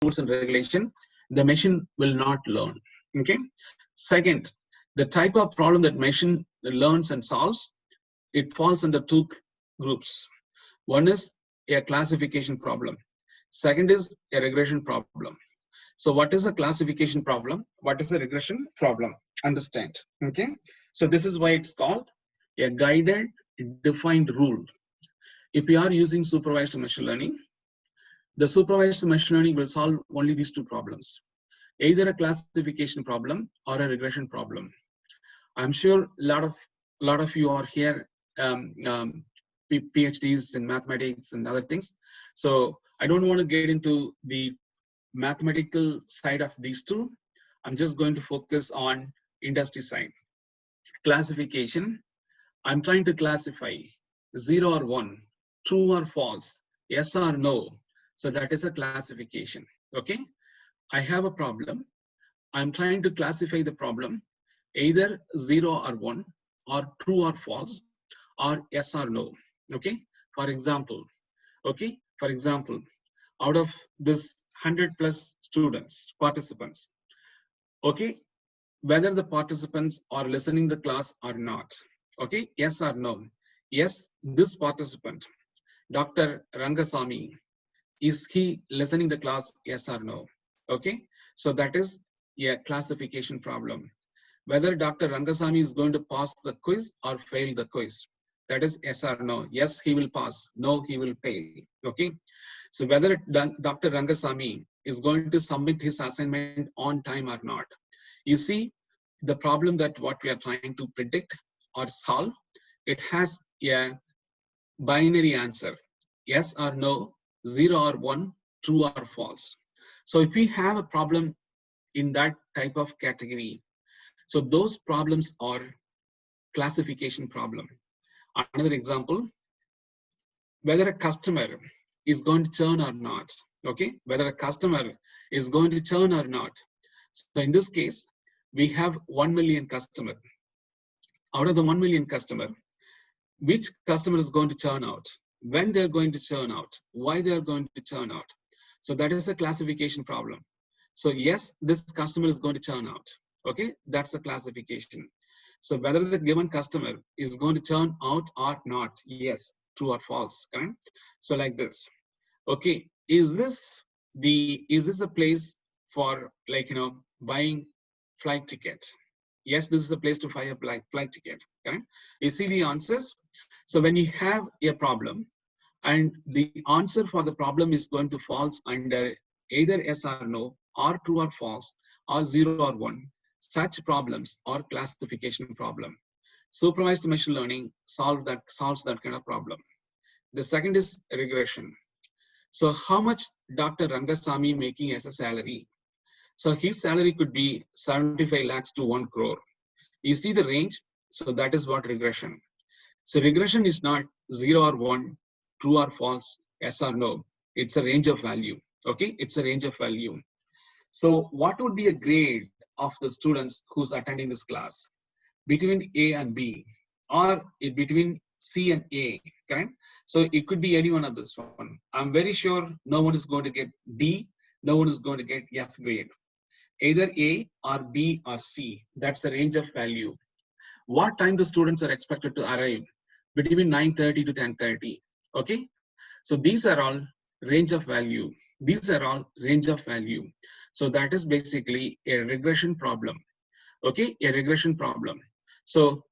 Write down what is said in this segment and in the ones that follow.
rules and regulation, the machine will not learn. Okay. Second, the type of problem that machine learns and solves, it falls under two groups. One is a classification problem. Second is a regression problem. So what is a classification problem? What is a regression problem? Understand. Okay. So this is why it's called a guided defined rule. If we are using supervised machine learning, the supervised machine learning will solve only these two problems, either a classification problem or a regression problem. I'm sure a lot of you are here, PhDs in mathematics and other things. So I don't want to get into the mathematical side of these two. I'm just going to focus on industry side. Classification, I'm trying to classify 0 or 1, true or false, yes or no. So that is a classification. Okay. I have a problem. I'm trying to classify the problem either 0 or 1 or true or false or yes or no. Okay. For example, out of this 100 plus students, participants, okay, whether the participants are listening the class or not. Okay, yes or no. Yes, this participant, Dr. Rangasamy, is he listening the class, yes or no? Okay, so that is a classification problem. Whether Dr. Rangasamy is going to pass the quiz or fail the quiz, that is yes or no. Yes, he will pass. No, he will fail. Okay, so whether Dr. Rangasamy is going to submit his assignment on time or not. You see, the problem that what we are trying to predict or solve, it has a binary answer, yes or no, 0 or 1, true or false. So if we have a problem in that type of category, so those problems are classification problem. Another example, whether a customer is going to churn or not. Okay, whether a customer is going to churn or not. So in this case, we have 1 million customer. Out of the 1 million customer, which customer is going to churn out? When they're going to churn out? Why they're going to churn out? So that is a classification problem. So yes, this customer is going to churn out. Okay, that's a classification. So whether the given customer is going to churn out or not, yes, true or false, correct? So like this. Okay, is this a place for, like, buying flight ticket? Yes, this is a place to buy a flight ticket. Correct? You see the answers. So when you have a problem and the answer for the problem is going to fall under either yes or no, or true or false, or 0 or 1, such problems are classification problem. Supervised machine learning solves that kind of problem. The second is regression. So how much Dr. Rangasamy making as a salary? So his salary could be 75 lakhs to 1 crore. You see the range? So that is what regression. So regression is not 0 or 1, true or false, yes or no. It's a range of value. Okay, it's a range of value. So what would be a grade of the students who's attending this class? Between A and B, or between C and A, correct? So it could be any one of this one. I'm very sure no one is going to get D, no one is going to get F grade. Either A or B or C, that's the range of value. What time the students are expected to arrive? Between 9:30 to 10:30. Okay, so these are all range of value. These are all range of value. So that is basically a regression problem. Okay, a regression problem. So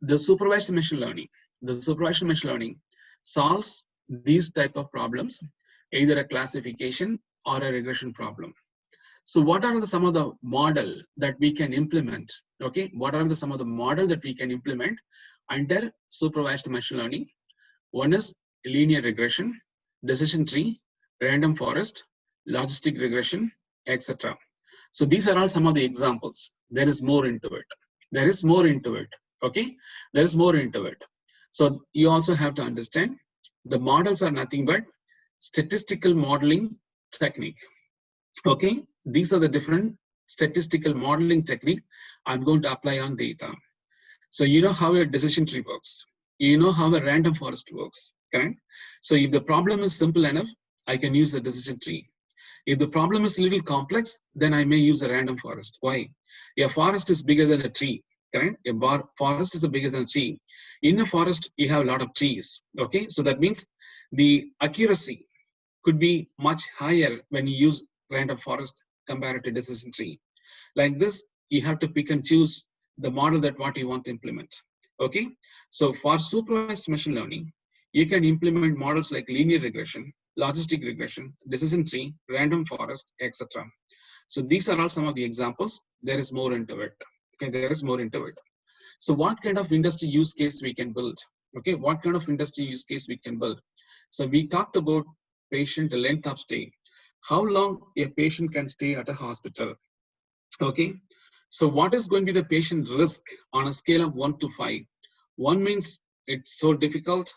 the supervised machine learning solves these type of problems, either a classification or a regression problem. So what are some of the model that we can implement? Okay, what are some of the model that we can implement under supervised machine learning? One is linear regression, decision tree, random forest, logistic regression, etc. So these are all some of the examples. There is more into it. There is more into it. Okay, there is more into it. So you also have to understand the models are nothing but statistical modeling technique. Okay, these are the different statistical modeling technique I'm going to apply on data. So you know how a decision tree works. You know how a random forest works. Okay, so if the problem is simple enough, I can use a decision tree. If the problem is a little complex, then I may use a random forest. Why? A forest is bigger than a tree, correct? Forest is bigger than a tree. In a forest, you have a lot of trees, okay? So that means the accuracy could be much higher when you use random forest compared to decision tree. Like this, you have to pick and choose the model that what you want to implement, okay? So for supervised machine learning, you can implement models like linear regression, logistic regression, decision tree, random forest, etc. So these are all some of the examples. There is more into it. Okay, there is more into it. So what kind of industry use case we can build? Okay, what kind of industry use case we can build? So we talked about patient length of stay. How long a patient can stay at a hospital? Okay, so what is going to be the patient risk on a scale of 1 to 5? 1 means it's so difficult,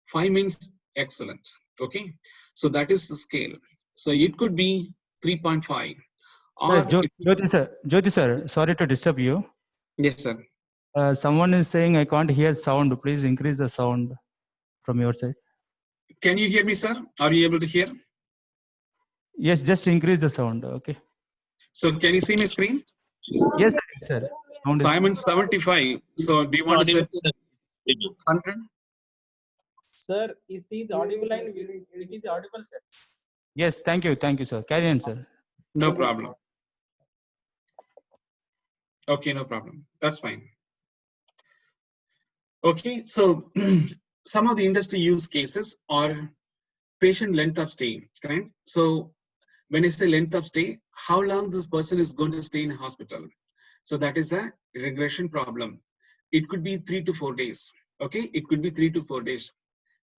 5 means excellent. Okay, so that is the scale. So it could be 3.5. Or Jyoti sir, sorry to disturb you. Yes, sir. Someone is saying I can't hear sound. Please increase the sound from your side. Can you hear me, sir? Are you able to hear? Yes, just increase the sound. Okay. So can you see my screen? Yes, sir. So I'm in 75. So do you want to set 100? Sir, is this audible line? It is audible, sir. Yes, thank you, sir. Carry on, sir. No problem. Okay, no problem. That's fine. Okay, so some of the industry use cases are patient length of stay, correct? So when I say length of stay, how long this person is going to stay in a hospital? So that is a regression problem. It could be 3 to 4 days. Okay, it could be 3 to 4 days.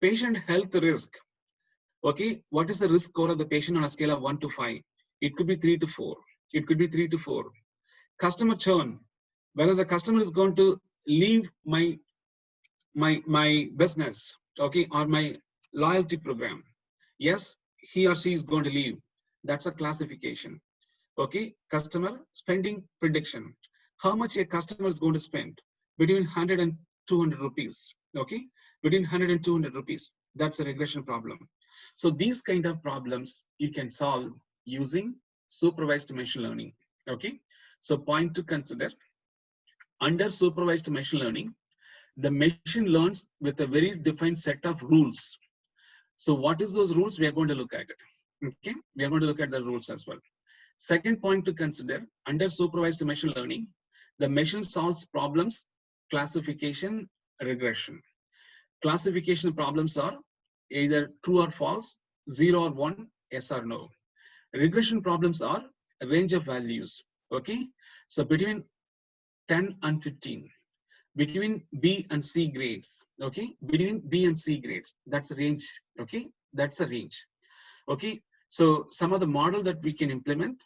Patient health risk. Okay, what is the risk score of the patient on a scale of 1 to 5? It could be 3 to 4. It could be 3 to 4. Customer churn. Whether the customer is going to leave my business, okay, or my loyalty program. Yes, he or she is going to leave. That's a classification. Okay, customer spending prediction. How much a customer is going to spend? Between 100 and 200 rupees. Okay, between 100 and 200 rupees. That's a regression problem. So these kind of problems you can solve using supervised machine learning. Okay, so point to consider: under supervised machine learning, the machine learns with a very defined set of rules. So what is those rules? We are going to look at it. Okay, we are going to look at the rules as well. Second point to consider: under supervised machine learning, the machine solves problems, classification, regression. Classification problems are either true or false, 0 or 1, yes or no. Regression problems are a range of values. Okay, so between 10 and 15. Between B and C grades, okay, between B and C grades, that's a range, okay, that's a range, okay. So some of the model that we can implement: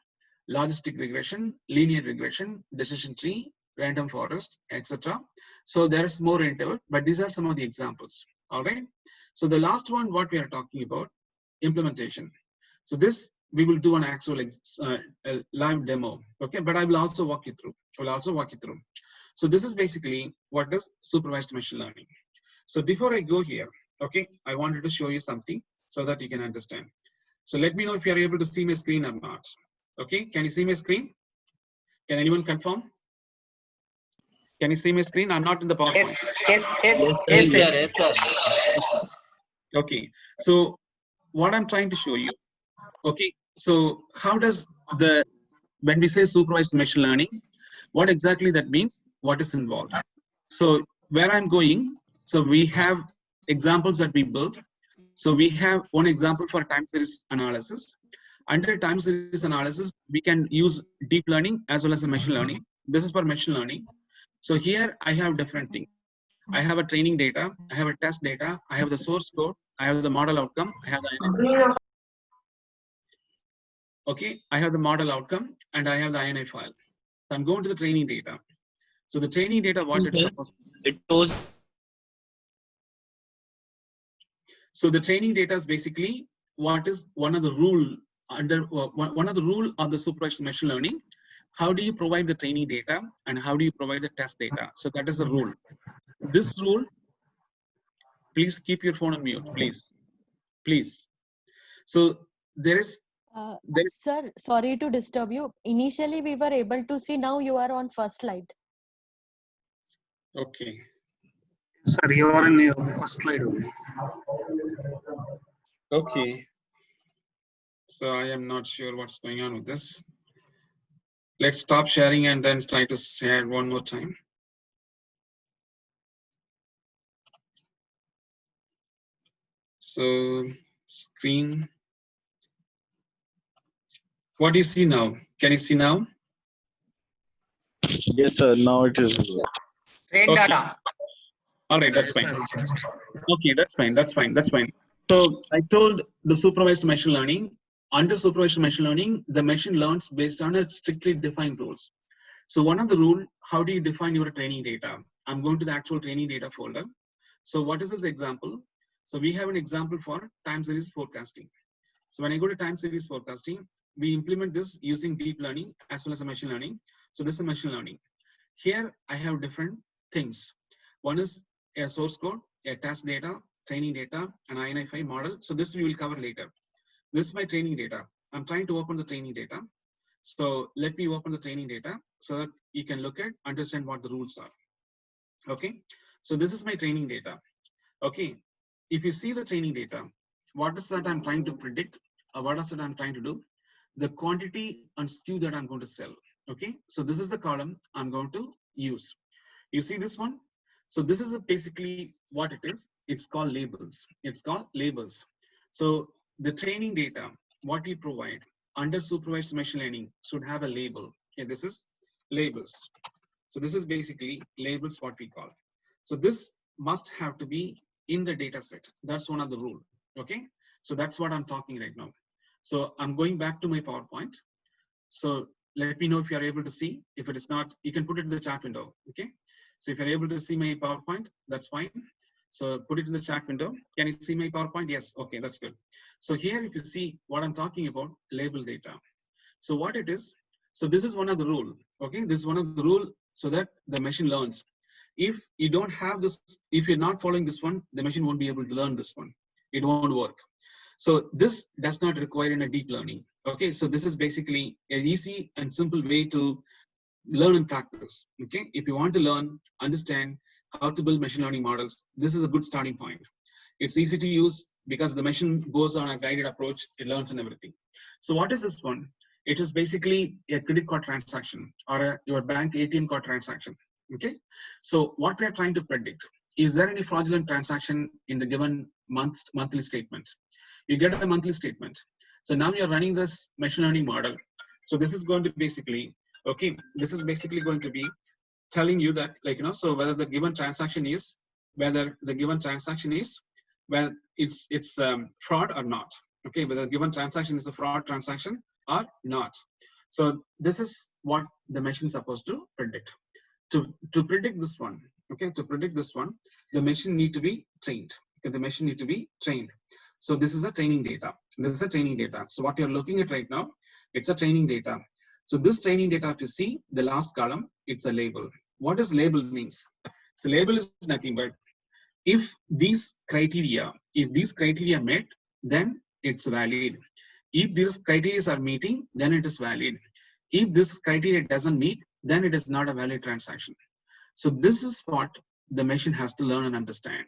logistic regression, linear regression, decision tree, random forest, etc. So there's more into it, but these are some of the examples. All right, so the last one, what we are talking about, implementation. So this we will do an actual live demo, okay, but I will also walk you through. So this is basically what is supervised machine learning. So before I go here, okay, I wanted to show you something so that you can understand. So let me know if you are able to see my screen or not. Okay, can you see my screen? Can anyone confirm? Can you see my screen? I'm not in the PowerPoint. Yes, sir. Okay, so what I'm trying to show you, okay, so how does when we say supervised machine learning, what exactly that means, what is involved? So where I'm going, so we have examples that we built. So we have one example for time series analysis. Under time series analysis, we can use deep learning as well as a machine learning. This is for machine learning. So here I have different things. I have a training data, I have a test data, I have the source code, I have the model outcome, I have the okay, I have the model outcome and I have the INI file. So I'm going to the training data. So the training data, what it's supposed to be. So the training data is basically what is one of the rule of the supervised machine learning. How do you provide the training data and how do you provide the test data? So that is the rule. This rule, please keep your phone on mute, please. So there is Then, Sir, sorry to disturb you. Initially, we were able to see. Now you are on first slide. okay. Sir, you are in the first slide only. Okay. So I am not sure what's going on with this. Let's stop sharing and then try to share one more time. So screen. What do you see now? Can you see now? Yes, sir. Now it is. Train Okay. data. All right, that's Yes, fine. sir. Okay, that's fine. That's fine. That's fine. So I told the supervised machine learning. Under supervised machine learning, the machine learns based on a strictly defined rules. So one of the rule, how do you define your training data? I'm going to the actual training data folder. So what is this example? So we have an example for time series forecasting. So when I go to time series forecasting, we implement this using deep learning as well as a machine learning. So this is machine learning. Here I have different things. One is a source code, a task data, training data, an INI5 model. So this we will cover later. This is my training data. I'm trying to open the training data. So let me open the training data so that you can look at, understand what the rules are. Okay. So this is my training data. Okay. If you see the training data, what is that I'm trying to predict? Or what is it I'm trying to do? The quantity and SKU that I'm going to sell. Okay. So this is the column I'm going to use. You see this one? So this is basically what it is. It's called labels. It's called labels. So the training data, what we provide under supervised machine learning should have a label. Okay, this is labels. So this is basically labels, what we call. So this must have to be in the data set. That's one of the rule. Okay. So that's what I'm talking right now. So I'm going back to my PowerPoint. So let me know if you are able to see. If it is not, you can put it in the chat window. Okay. So if you're able to see my PowerPoint, that's fine. So put it in the chat window. Can you see my PowerPoint? Yes. Okay, that's good. So here, if you see what I'm talking about, label data. So what it is, so this is one of the rule. Okay, this is one of the rule so that the machine learns. If you don't have this, if you're not following this one, the machine won't be able to learn this one. It won't work. So this does not require in a deep learning. Okay, so this is basically an easy and simple way to learn and practice. Okay, if you want to learn, understand how to build machine learning models, this is a good starting point. It's easy to use because the machine goes on a guided approach, it learns and everything. So what is this one? It is basically a credit card transaction or your bank ATM card transaction. Okay, so what we are trying to predict, is there any fraudulent transaction in the given monthly statement? You get a monthly statement. So now you're running this machine learning model. So this is going to basically, okay, this is basically going to be telling you that, like, so whether the given transaction is, whether it's fraud or not. Okay, whether the given transaction is a fraud transaction or not. So this is what the machine is supposed to predict. To predict this one, okay, to predict this one, the machine need to be trained. Okay, the machine need to be trained. So this is a training data. This is a training data. So what you're looking at right now, it's a training data. So this training data, if you see the last column, it's a label. What does label means? So label is nothing but if these criteria met, then it's valid. If these criteria are meeting, then it is valid. If this criteria doesn't meet, then it is not a valid transaction. So this is what the machine has to learn and understand.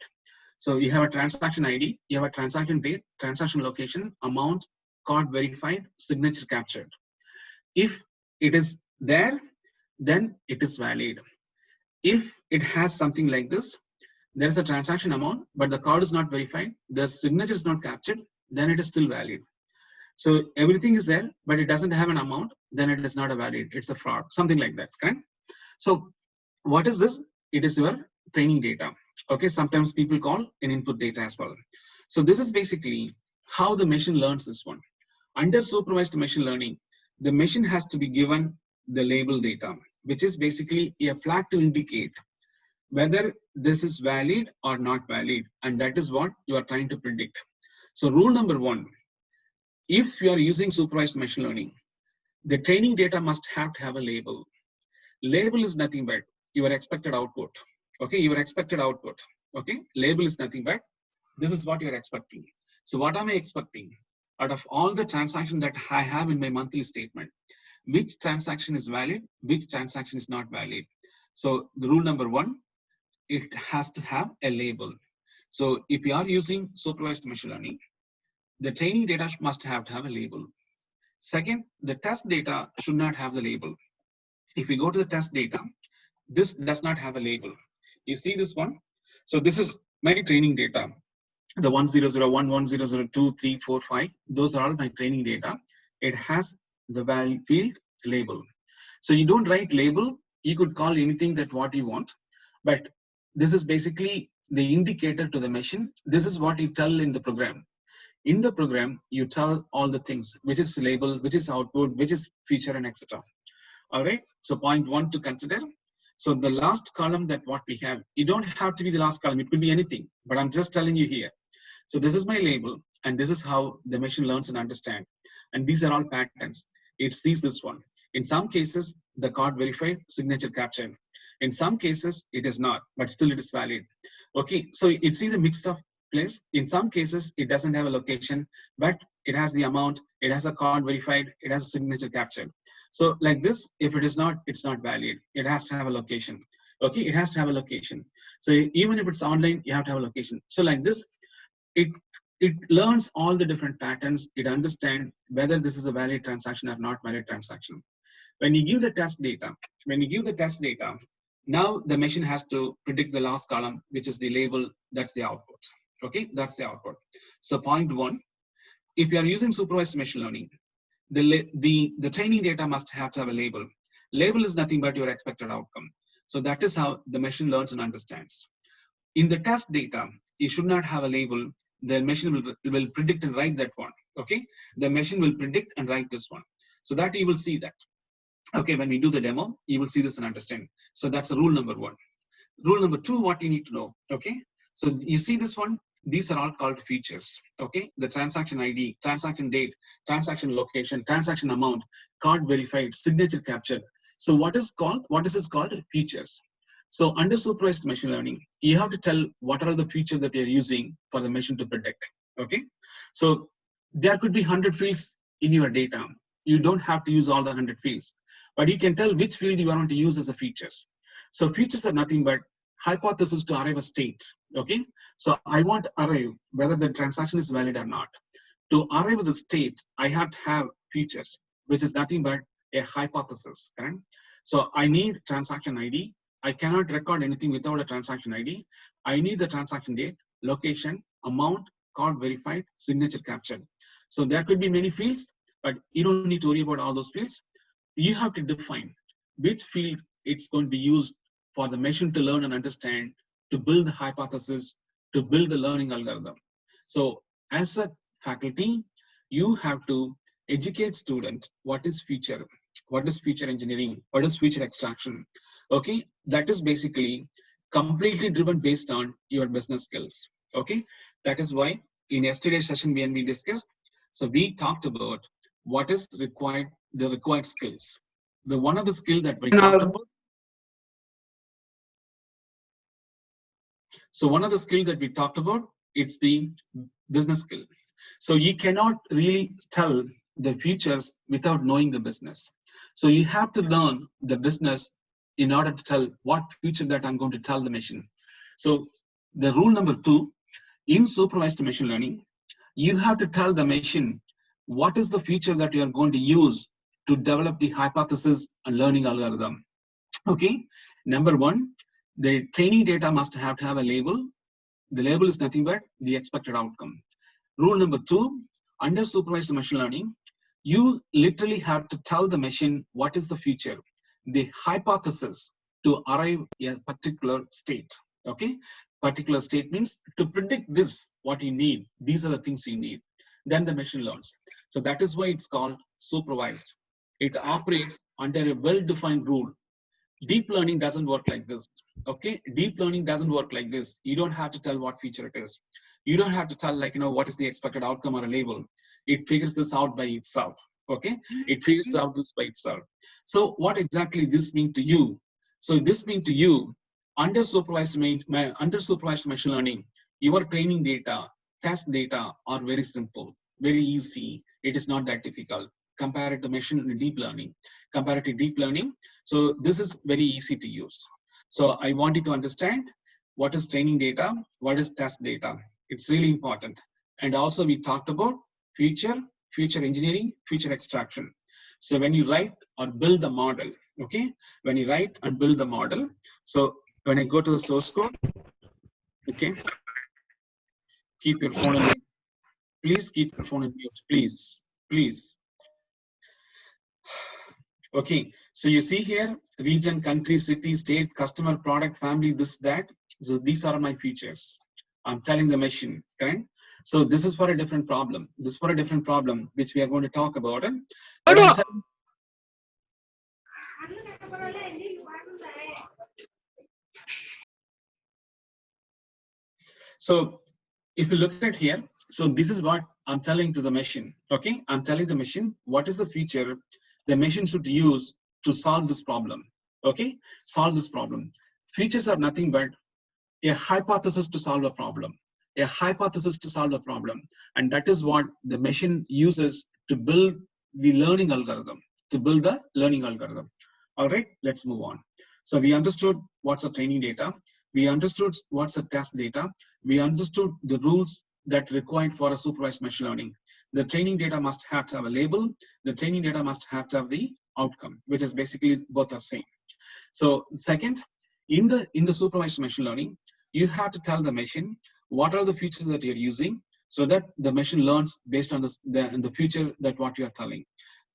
So you have a transaction ID, you have a transaction date, transaction location, amount, card verified, signature captured. If it is there, then it is valid. If it has something like this, there is a transaction amount, but the card is not verified, the signature is not captured, then it is still valid. So everything is there, but it doesn't have an amount, then it is not a valid, it's a fraud, something like that, correct? So what is this? It is your training data. Okay, sometimes people call an input data as well. So this is basically how the machine learns this one. Under supervised machine learning, the machine has to be given the label data, which is basically a flag to indicate whether this is valid or not valid. And that is what you are trying to predict. So rule number one, if you are using supervised machine learning, the training data must have to have a label. Label is nothing but your expected output. Okay, your expected output. Okay, label is nothing but this is what you're expecting. So what am I expecting? out of all the transactions that I have in my monthly statement, which transaction is valid, which transaction is not valid. So the rule number one, it has to have a label. So if you are using supervised machine learning, the training data must have to have a label. Second, the test data should not have the label. If we go to the test data, this does not have a label. You see this one? So this is my training data. The 1001, 1002, 3, 4, 5, those are all my training data. It has the value field label. So you don't write label, you could call anything that what you want, but this is basically the indicator to the machine. This is what you tell in the program. In the program, you tell all the things, which is label, which is output, which is feature, and etc. All right. So point one to consider. So the last column that what we have, you don't have to be the last column. It could be anything, but I'm just telling you here. So this is my label, and this is how the machine learns and understands. And these are all patterns. It sees this one. In some cases, the card verified, signature captured. In some cases, it is not, but still it is valid. Okay, so it sees a mixed up place. In some cases, it doesn't have a location, but it has the amount, it has a card verified, it has a signature captured. So like this, if it is not, it's not valid. It has to have a location. Okay, it has to have a location. So even if it's online, you have to have a location. So like this, it learns all the different patterns. It understands whether this is a valid transaction or not valid transaction. When you give the test data, now the machine has to predict the last column, which is the label. That's the output. Okay, that's the output. So point one, if you are using supervised machine learning, the training data must have to have a label. Label is nothing but your expected outcome. So that is how the machine learns and understands. In the test data, you should not have a label. The machine will predict and write that one. Okay, the machine will predict and write this one. So that you will see that. Okay, when we do the demo, you will see this and understand. So that's rule number one. Rule number two, what you need to know. Okay, so you see this one. These are all called features. Okay, the transaction ID, transaction date, transaction location, transaction amount, card verified, signature captured. So what is this called? Features. So under supervised machine learning, you have to tell what are the features that you're using for the machine to predict. Okay, so there could be 100 fields in your data. You don't have to use all the 100 fields, but you can tell which field you want to use as a features. So features are nothing but hypothesis to arrive a state. Okay, so I want to arrive whether the transaction is valid or not. To arrive at the state, I have to have features, which is nothing but a hypothesis. Correct? So I need transaction ID. I cannot record anything without a transaction ID. I need the transaction date, location, amount, card verified, signature captured. So there could be many fields, but you don't need to worry about all those fields. You have to define which field it's going to be used for the machine to learn and understand, to build the hypothesis, to build the learning algorithm. So as a faculty, you have to educate students what is feature engineering, what is feature extraction. Okay, that is basically completely driven based on your business skills. Okay, that is why in yesterday's session when we discussed, so we talked about what is required, the required skills. The one of the skill that we talked about. So one of the skill that we talked about, it's the business skill. So you cannot really tell the features without knowing the business. So you have to learn the business in order to tell what feature that I'm going to tell the machine. So the rule number two, in supervised machine learning, you have to tell the machine what is the feature that you are going to use to develop the hypothesis and learning algorithm. Okay, number one, the training data must have to have a label. The label is nothing but the expected outcome. Rule number two, under supervised machine learning, you literally have to tell the machine what is the feature, the hypothesis to arrive at a particular state. Okay, particular state means to predict this, what you need. These are the things you need. Then the machine learns. So that is why it's called supervised. It operates under a well-defined rule. Deep learning doesn't work like this. Okay, deep learning doesn't work like this. You don't have to tell what feature it is. You don't have to tell what is the expected outcome or a label. It figures this out by itself. Okay, it figures out this by itself. So what exactly this means to you? So this means to you, under supervised machine learning, your training data, test data are very simple. very easy. It is not that difficult. Compared to machine deep learning. Compared to deep learning. So this is very easy to use. So I want you to understand what is training data, what is test data. It's really important. And also we talked about future engineering, future extraction. So when you write or build the model, okay, when you write and build the model, so when I go to the source code, okay, keep your phone on mute. Please keep your phone on mute, please. Okay, so you see here, region, country, city, state, customer, product, family, this, that. So these are my features. I'm telling the machine, correct? So this is for a different problem. This is for a different problem, which we are going to talk about it. So if you look at here, so this is what I'm telling to the machine, okay? I'm telling the machine what is the feature the machine should use to solve this problem, okay? Solve this problem. Features are nothing but a hypothesis to solve a problem, a hypothesis to solve a problem. And that is what the machine uses to build the learning algorithm, All right, let's move on. So we understood what's the training data. We understood what's the test data. We understood the rules that required for a supervised machine learning. The training data must have to have a label. The training data must have to have the outcome, which is basically both are same. So second, in the supervised machine learning, you have to tell the machine what are the features that you're using so that the machine learns based on the future that what you are telling.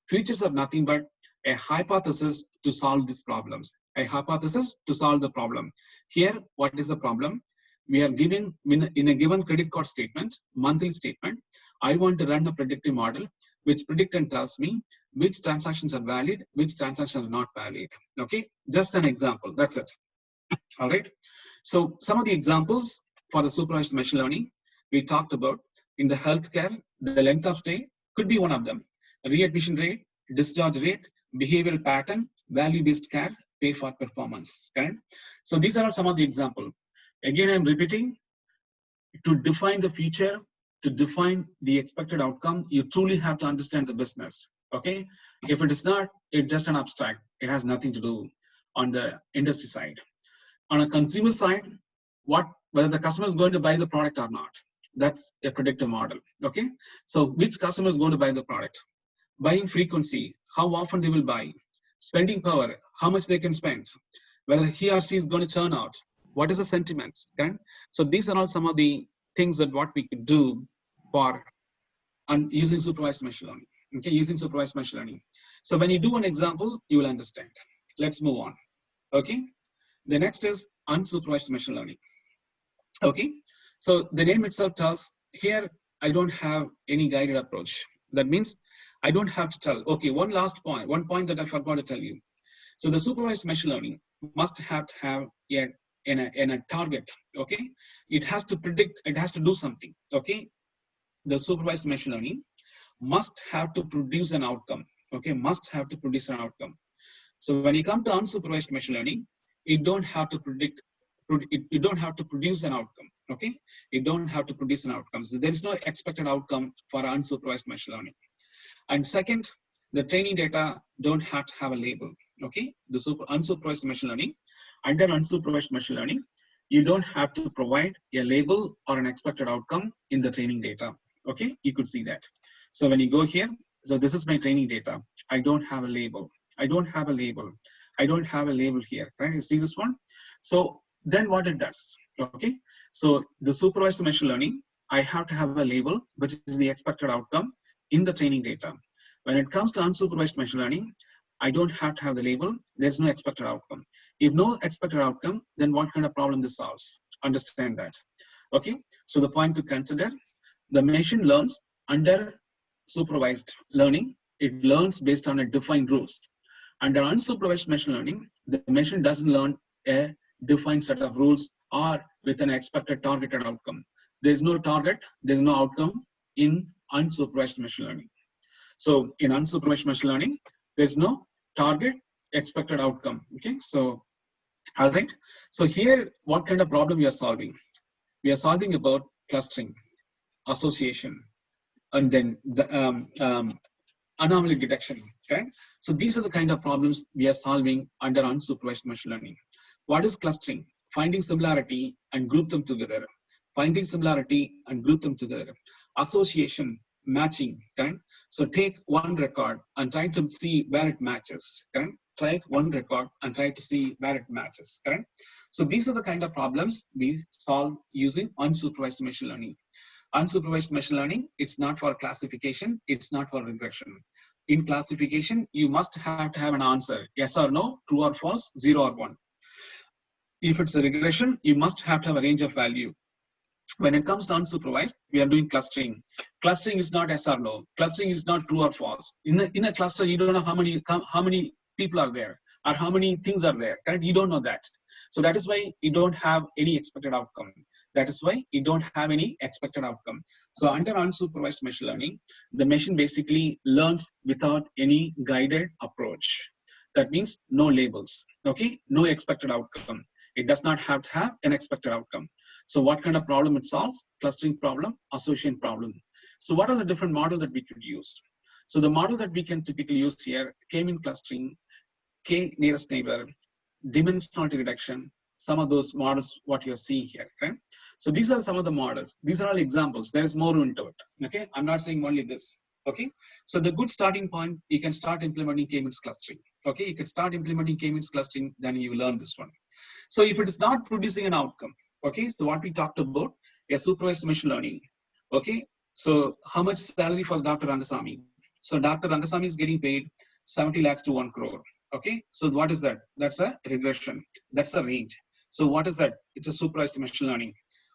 Features are nothing but a hypothesis to solve these problems, a hypothesis to solve the problem. Here, what is the problem? We are given in a given credit card statement, monthly statement, I want to run a predictive model which predicts and tells me which transactions are valid, which transactions are not valid. Okay, just an example, that's it. All right. So some of the examples for the supervised machine learning we talked about in the healthcare, the length of stay could be one of them. Readmission rate, discharge rate, behavioral pattern, value-based care, pay for performance. Okay? So these are some of the examples. Again, I'm repeating, to define the feature, to define the expected outcome, you truly have to understand the business. Okay? If it is not, it's just an abstract. It has nothing to do on the industry side. On a consumer side, whether the customer is going to buy the product or not, that's a predictive model. Okay, so which customer is going to buy the product? Buying frequency, how often they will buy. Spending power, how much they can spend. Whether he or she is going to churn out. What is the sentiment? Okay, so these are all some of the things that what we could do for using supervised machine learning. Okay, using supervised machine learning. So when you do an example, you will understand. Let's move on. Okay. The next is unsupervised machine learning. Okay, so the name itself tells here I don't have any guided approach. That means I don't have to tell. Okay, one point that I forgot to tell you. So the supervised machine learning must have to have a target. Okay, it has to predict. It has to do something. Okay, the supervised machine learning must have to produce an outcome. Okay, must have to produce an outcome. So when you come to unsupervised machine learning, you don't have to predict, you don't have to produce an outcome, okay? You don't have to produce an outcome. So there is no expected outcome for unsupervised machine learning. And second, the training data don't have to have a label, okay? The unsupervised machine learning, under unsupervised machine learning, you don't have to provide a label or an expected outcome in the training data, okay? You could see that. So when you go here, so this is my training data. I don't have a label. I don't have a label. I don't have a label here, right? You see this one? So then what it does, okay? So the supervised machine learning, I have to have a label, which is the expected outcome in the training data. When it comes to unsupervised machine learning, I don't have to have the label. There's no expected outcome. If no expected outcome, then what kind of problem this solves? Understand that, okay? So the point to consider, the machine learns under supervised learning. It learns based on a defined rules. Under unsupervised machine learning, the machine doesn't learn a defined set of rules or with an expected targeted outcome. There's no target, there's no outcome in unsupervised machine learning. So in unsupervised machine learning, there's no target, expected outcome. Okay, so all right. So here, what kind of problem we are solving? We are solving about clustering, association, and then the anomaly detection. Okay, so these are the kind of problems we are solving under unsupervised machine learning. What is clustering? Finding similarity and group them together. Finding similarity and group them together. Association, matching. Okay, so take one record and try to see where it matches. Okay, try one record and try to see where it matches. Okay, so these are the kind of problems we solve using unsupervised machine learning. Unsupervised machine learning, it's not for classification, it's not for regression. In classification, you must have to have an answer, yes or no, true or false, 0 or 1. If it's a regression, you must have to have a range of value. When it comes to unsupervised, we are doing clustering. Clustering is not yes or no. Clustering is not true or false. In a cluster, you don't know how many people are there or how many things are there. Correct? You don't know that. So that is why you don't have any expected outcome. That is why you don't have any expected outcome. So under unsupervised machine learning, the machine basically learns without any guided approach. That means no labels, okay? No expected outcome. It does not have to have an expected outcome. So what kind of problem it solves? Clustering problem, association problem. So what are the different models that we could use? So the model that we can typically use here, K-mean clustering, K nearest neighbor, dimensionality reduction, some of those models what you're seeing here, okay? So these are some of the models. These are all examples. There is more into it, okay? I'm not saying only this, okay? So the good starting point, you can start implementing K-means clustering, okay? You can start implementing K-means clustering, then you learn this one. So if it is not producing an outcome, okay? So what we talked about, a supervised machine learning, okay? So how much salary for Dr. Rangasamy? So Dr. Rangasamy is getting paid 70 lakhs to 1 crore, okay? So what is that? That's a regression. That's a range. So what is that? It's a supervised machine learning.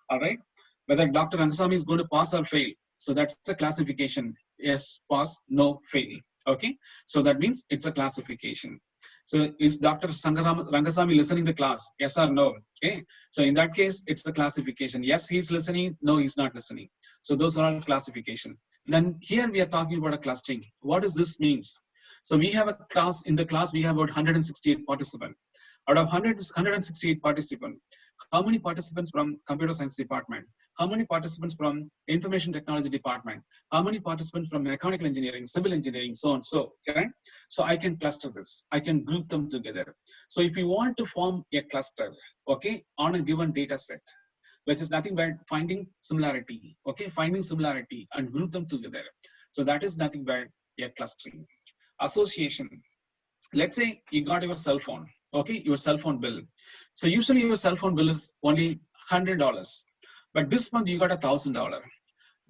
All right. Whether Dr. Rangasamy is going to pass or fail. So that's the classification. Yes, pass, no, fail. Okay. So that means it's a classification. So is Dr. Rangasamy listening to the class? Yes or no? Okay. So in that case, it's the classification. Yes, he's listening. No, he's not listening. So those are all classification. Then here we are talking about a clustering. What does this means? So we have a class. In the class, we have about 168 participants. Out of 168 participants, how many participants from computer science department? How many participants from information technology department? How many participants from mechanical engineering, civil engineering, so on, so, okay? So I can cluster this. I can group them together. So if you want to form a cluster, okay, on a given data set, which is nothing but finding similarity, okay, finding similarity and group them together. So that is nothing but a clustering. Association. Let's say you got your cell phone, okay, your cell phone bill. So usually your cell phone bill is only $100, but this month you got $1,000.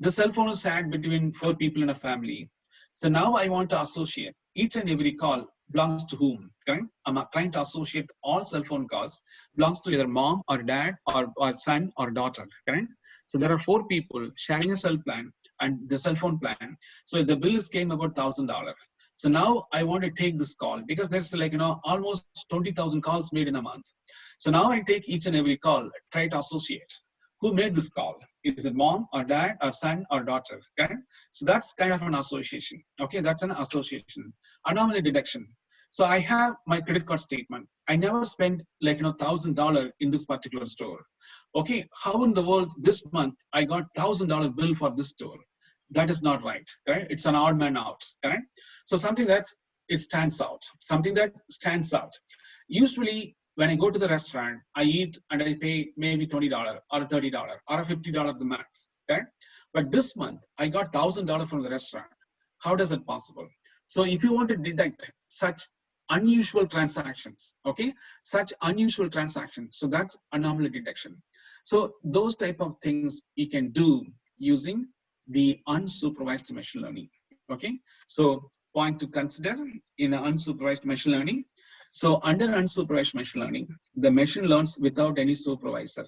The cell phone is shared between 4 people in a family. So now I want to associate each and every call belongs to whom, correct? I'm trying to associate all cell phone calls belongs to either mom or dad or son or daughter, correct? So there are 4 people sharing a cell plan and the cell phone plan. So the bill came about $1,000. So now I want to take this call because there's like, almost 20,000 calls made in a month. So now I take each and every call, try to associate. Who made this call? Is it mom or dad or son or daughter? Okay? So that's kind of an association. Okay, that's an association. Anomaly detection. So I have my credit card statement. I never spent like, $1,000 in this particular store. Okay, how in the world this month I got $1,000 bill for this store? That is not right, right? It's an odd man out, right? So something that it stands out, something that stands out. Usually when I go to the restaurant, I eat and I pay maybe $20 or $30 or $50 the max, okay? But this month I got $1,000 from the restaurant. How does it possible? So if you want to detect such unusual transactions, okay? Such unusual transactions, so that's anomaly detection. So those type of things you can do using the unsupervised machine learning, okay? So point to consider in an unsupervised machine learning. So under unsupervised machine learning, the machine learns without any supervisor.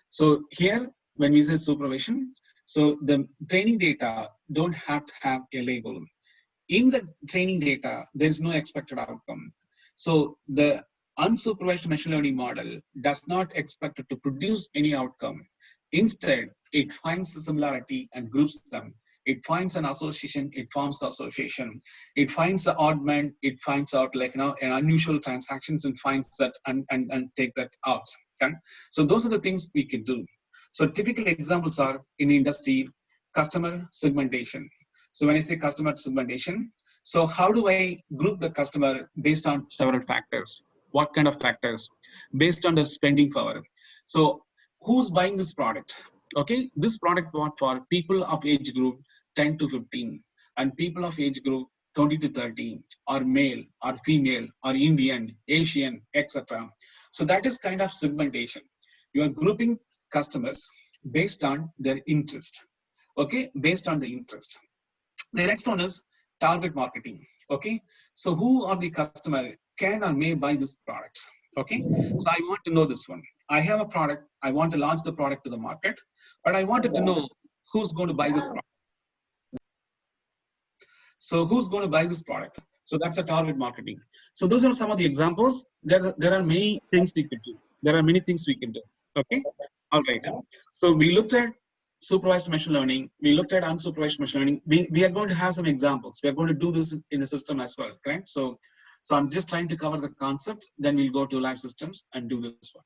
So here, when we say supervision, so the training data don't have to have a label. In the training data, there is no expected outcome. So the unsupervised machine learning model does not expect it to produce any outcome. Instead, it finds the similarity and groups them. It finds an association, it forms the association. It finds the odd man, it finds out like, an unusual transactions and finds that and take that out, okay? So those are the things we can do. So typical examples are in the industry, customer segmentation. So when I say customer segmentation, so how do I group the customer based on several factors? What kind of factors? Based on the spending power. So who's buying this product? Okay, this product bought for people of age group 10 to 15 and people of age group 20 to 30, or male or female or Indian, Asian, etc. So that is kind of segmentation. You are grouping customers based on their interest. Okay, based on the interest. The next one is target marketing. Okay, so who are the customer can or may buy this product? Okay, so I want to know this one. I have a product, I want to launch the product to the market, but I wanted to know who's going to buy this product. So who's going to buy this product? So that's a target marketing. So those are some of the examples. There are many things we could do. There are many things we can do. Okay, all right. So we looked at supervised machine learning. We looked at unsupervised machine learning. We are going to have some examples. We are going to do this in the system as well, correct? So I'm just trying to cover the concept. Then we'll go to live systems and do this one.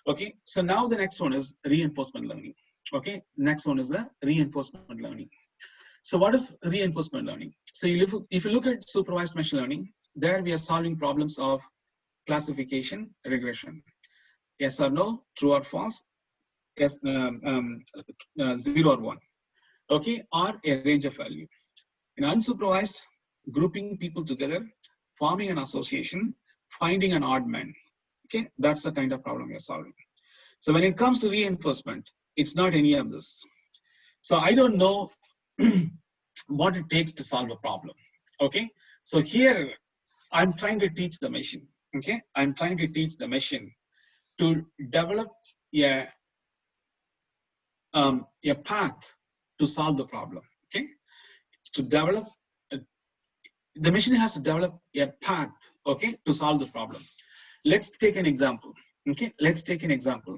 Okay, so now the next one is reinforcement learning. Okay, next one is the reinforcement learning. So what is reinforcement learning? So if you look at supervised machine learning, there we are solving problems of classification, regression. Yes or no, true or false, yes, 0 or 1. Okay, or a range of value. In unsupervised, grouping people together, forming an association, finding an odd man. Okay, that's the kind of problem we are solving. So when it comes to reinforcement, it's not any of this. So I don't know what it takes to solve a problem. Okay, so here I'm trying to teach the machine. Okay, I'm trying to teach the machine to develop a path to solve the problem. Okay, to develop the machine has to develop a path. Okay, to solve the problem. Let's take an example. Okay, let's take an example.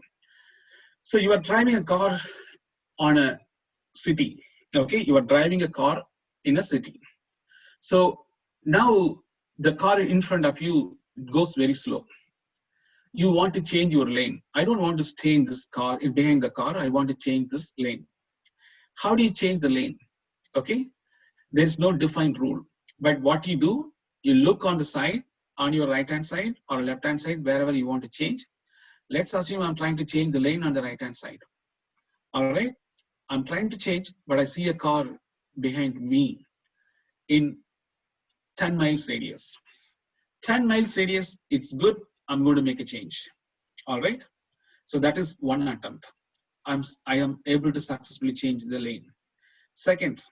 So you are driving a car on a city. Okay, you are driving a car in a city. So now the car in front of you goes very slow. You want to change your lane. I don't want to stay in this car, behind the car. I want to change this lane. How do you change the lane? Okay, there's no defined rule. But what you do, you look on the side, on your right-hand side or left-hand side, wherever you want to change. Let's assume I'm trying to change the lane on the right-hand side. All right, I'm trying to change, but I see a car behind me in 10 miles radius. 10 miles radius, it's good. I'm going to make a change. All right. So that is one attempt. I am able to successfully change the lane. Second,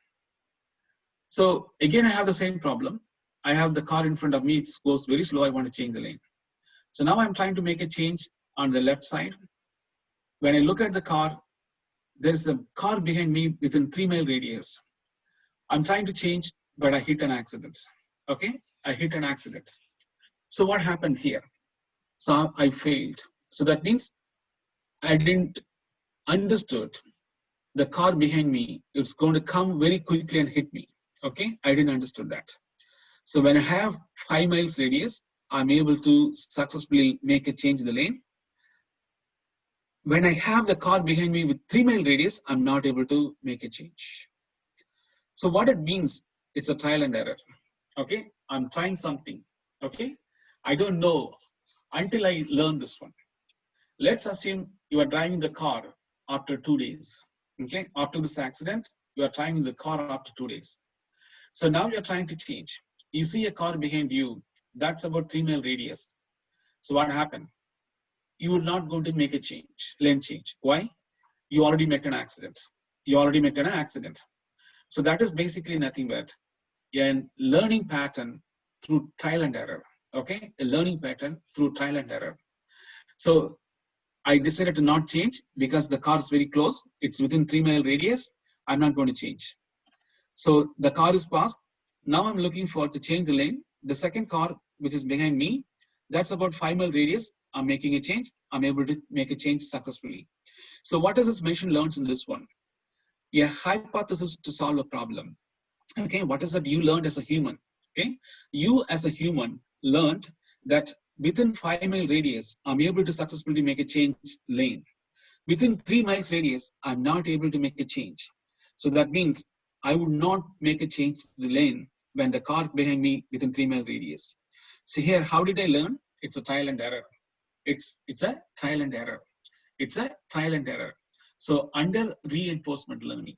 so again, I have the same problem. I have the car in front of me. It goes very slow. I want to change the lane. So now I'm trying to make a change on the left side. When I look at the car, there's the car behind me within 3 mile radius. I'm trying to change, but I hit an accident. Okay, I hit an accident. So what happened here? So I failed. So that means I didn't understood the car behind me. It's going to come very quickly and hit me. Okay, I didn't understood that. So when I have 5 miles radius, I'm able to successfully make a change in the lane. When I have the car behind me with 3 mile radius, I'm not able to make a change. So what it means, it's a trial and error. Okay, I'm trying something. Okay, I don't know until I learn this one. Let's assume you are driving the car after 2 days. Okay, after this accident, you are driving the car after 2 days. So now you're trying to change. You see a car behind you, that's about 3 mile radius. So what happened? You are not going to make a change, lane change. Why? You already met an accident. You already met an accident. So that is basically nothing but a learning pattern through trial and error. Okay, a learning pattern through trial and error. So I decided to not change because the car is very close. It's within 3 mile radius. I'm not going to change. So the car is passed. Now I'm looking for to change the lane. The second car, which is behind me, that's about 5 mile radius. I'm making a change. I'm able to make a change successfully. So what does this machine learns in this one? A hypothesis to solve a problem. Okay, what is that you learned as a human? Okay, you as a human learned that within 5 mile radius, I'm able to successfully make a change lane. Within 3 miles radius, I'm not able to make a change. So that means I would not make a change to the lane when the car behind me within 3 mile radius. So here, how did I learn? It's a trial and error. It's a trial and error. It's a trial and error. So under reinforcement learning,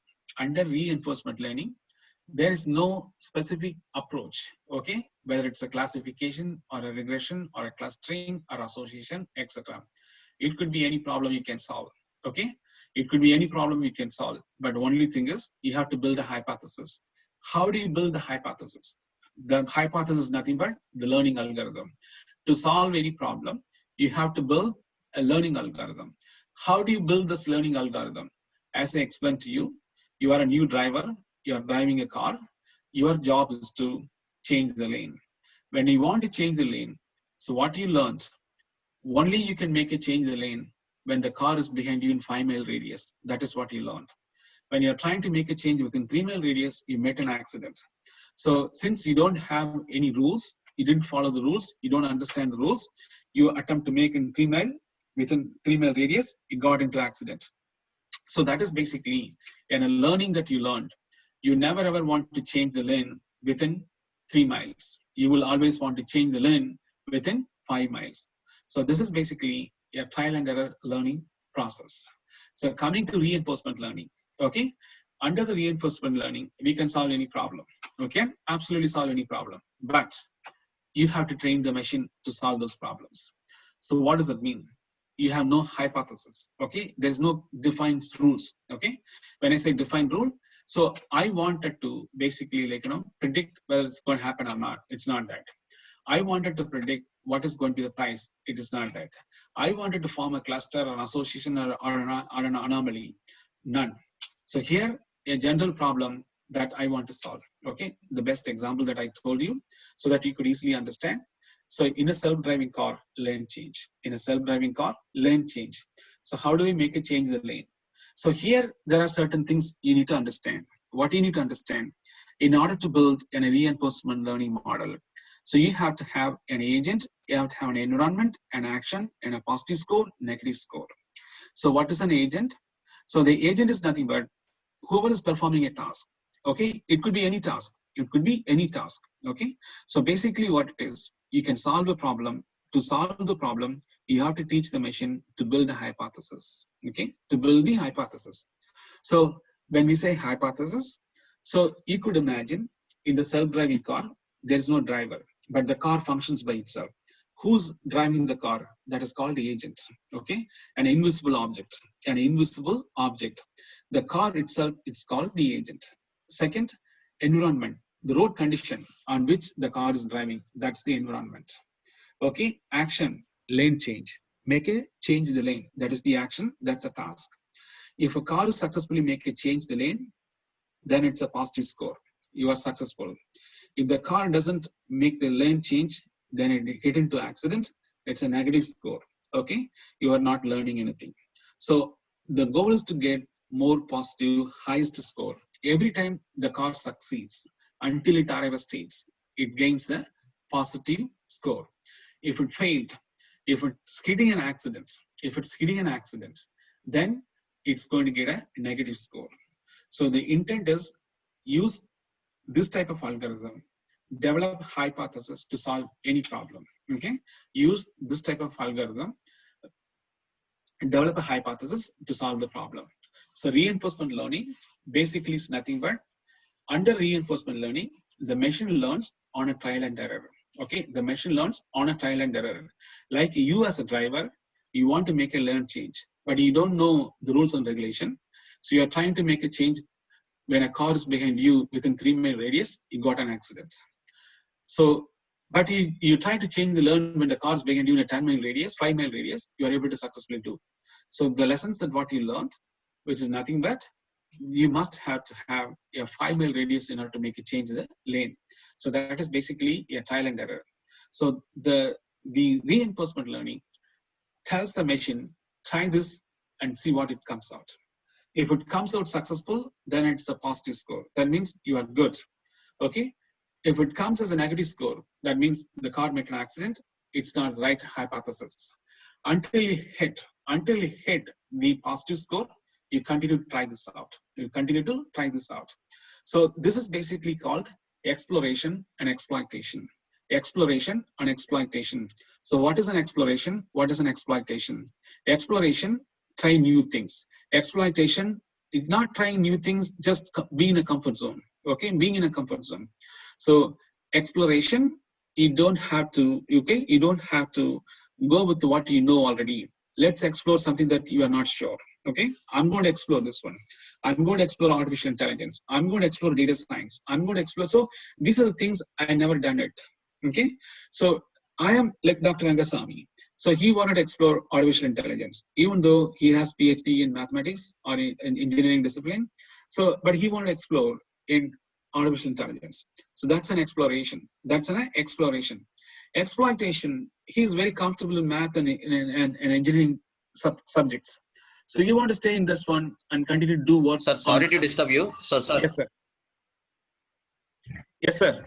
there is no specific approach, okay? Whether it's a classification or a regression or a clustering or association, etc. It could be any problem you can solve, okay? It could be any problem you can solve, but only thing is you have to build a hypothesis. How do you build the hypothesis? The hypothesis is nothing but the learning algorithm. To solve any problem, you have to build a learning algorithm. How do you build this learning algorithm? As I explained to you, you are a new driver, you are driving a car, your job is to change the lane. When you want to change the lane, so what you learned, only you can make a change the lane when the car is behind you in 5 mile radius. That is what you learned. When you're trying to make a change within 3 mile radius, you met an accident. So since you don't have any rules, you didn't follow the rules, you don't understand the rules, you attempt to make in 3 mile, within 3 mile radius, you got into accident. So that is basically in a learning that you learned. You never ever want to change the lane within 3 miles. You will always want to change the lane within 5 miles. So this is basically a trial and error learning process. So coming to reinforcement learning, okay? Under the reinforcement learning, we can solve any problem, okay? Absolutely solve any problem, but you have to train the machine to solve those problems. So what does that mean? You have no hypothesis, okay? There's no defined rules, okay? When I say defined rule, so I wanted to basically predict whether it's going to happen or not. It's not that. I wanted to predict what is going to be the price. It is not that. I wanted to form a cluster or an association or an anomaly. None. So here, a general problem that I want to solve, okay? The best example that I told you so that you could easily understand. So in a self-driving car, lane change. In a self-driving car, lane change. So how do we make a change in the lane? So here, there are certain things you need to understand. What you need to understand in order to build a reinforcement learning model. So you have to have an agent, you have to have an environment, an action, and a positive score, negative score. So what is an agent? So the agent is nothing but whoever is performing a task, okay? It could be any task. It could be any task, okay? So basically what it is, you can solve a problem. To solve the problem, you have to teach the machine to build a hypothesis, okay? To build the hypothesis. So when we say hypothesis, so you could imagine in the self-driving car, there is no driver, but the car functions by itself. Who's driving the car? That is called the agent, okay? An invisible object, an invisible object. The car itself, it's called the agent. Second, environment, the road condition on which the car is driving, that's the environment. Okay, action, lane change. Make a change the lane, that is the action, that's a task. If a car is successfully make a change the lane, then it's a positive score. You are successful. If the car doesn't make the lane change, then it get into accident, it's a negative score, okay? You are not learning anything. So the goal is to get more positive, highest score. Every time the car succeeds, until it arrives a state, it gains a positive score. If it failed, if it's hitting an accident, then it's going to get a negative score. So the intent is use this type of algorithm, develop hypothesis to solve any problem, okay? Use this type of algorithm, develop a hypothesis to solve the problem. So reinforcement learning basically is nothing but under reinforcement learning, the machine learns on a trial and error, okay? The machine learns on a trial and error. Like you as a driver, you want to make a lane change, but you don't know the rules and regulation. So you're trying to make a change when a car is behind you within 3 mile radius, you got an accident. So, but you try to change the lane when the car is behind you in a 10 mile radius, 5 mile radius, you are able to successfully do. So the lessons that what you learned, which is nothing but you must have to have a 5 mile radius in order to make a change in the lane. So that is basically a trial and error. So the reinforcement learning tells the machine, try this and see what it comes out. If it comes out successful, then it's a positive score. That means you are good, okay? If it comes as a negative score, that means the car made an accident, it's not the right hypothesis. Until you hit the positive score, you continue to try this out. You continue to try this out. So this is basically called exploration and exploitation. Exploration and exploitation. So what is an exploration? What is an exploitation? Exploration, try new things. Exploitation is not trying new things, just be in a comfort zone. Okay, being in a comfort zone. So exploration, you don't have to, okay, you don't have to go with what you know already. Let's explore something that you are not sure. Okay, I'm going to explore this one. I'm going to explore artificial intelligence. I'm going to explore data science. I'm going to explore. So these are the things I never done it. Okay, so I am like Dr. Rangasamy. So he wanted to explore artificial intelligence, even though he has PhD in mathematics or in engineering discipline. So, but he wanted to explore in artificial intelligence. So that's an exploration. That's an exploration. Exploitation, he's very comfortable in math and engineering subjects. So you want to stay in this one and continue to do what? Sir, sorry to disturb you. Sir. Yes, sir. Yes, sir.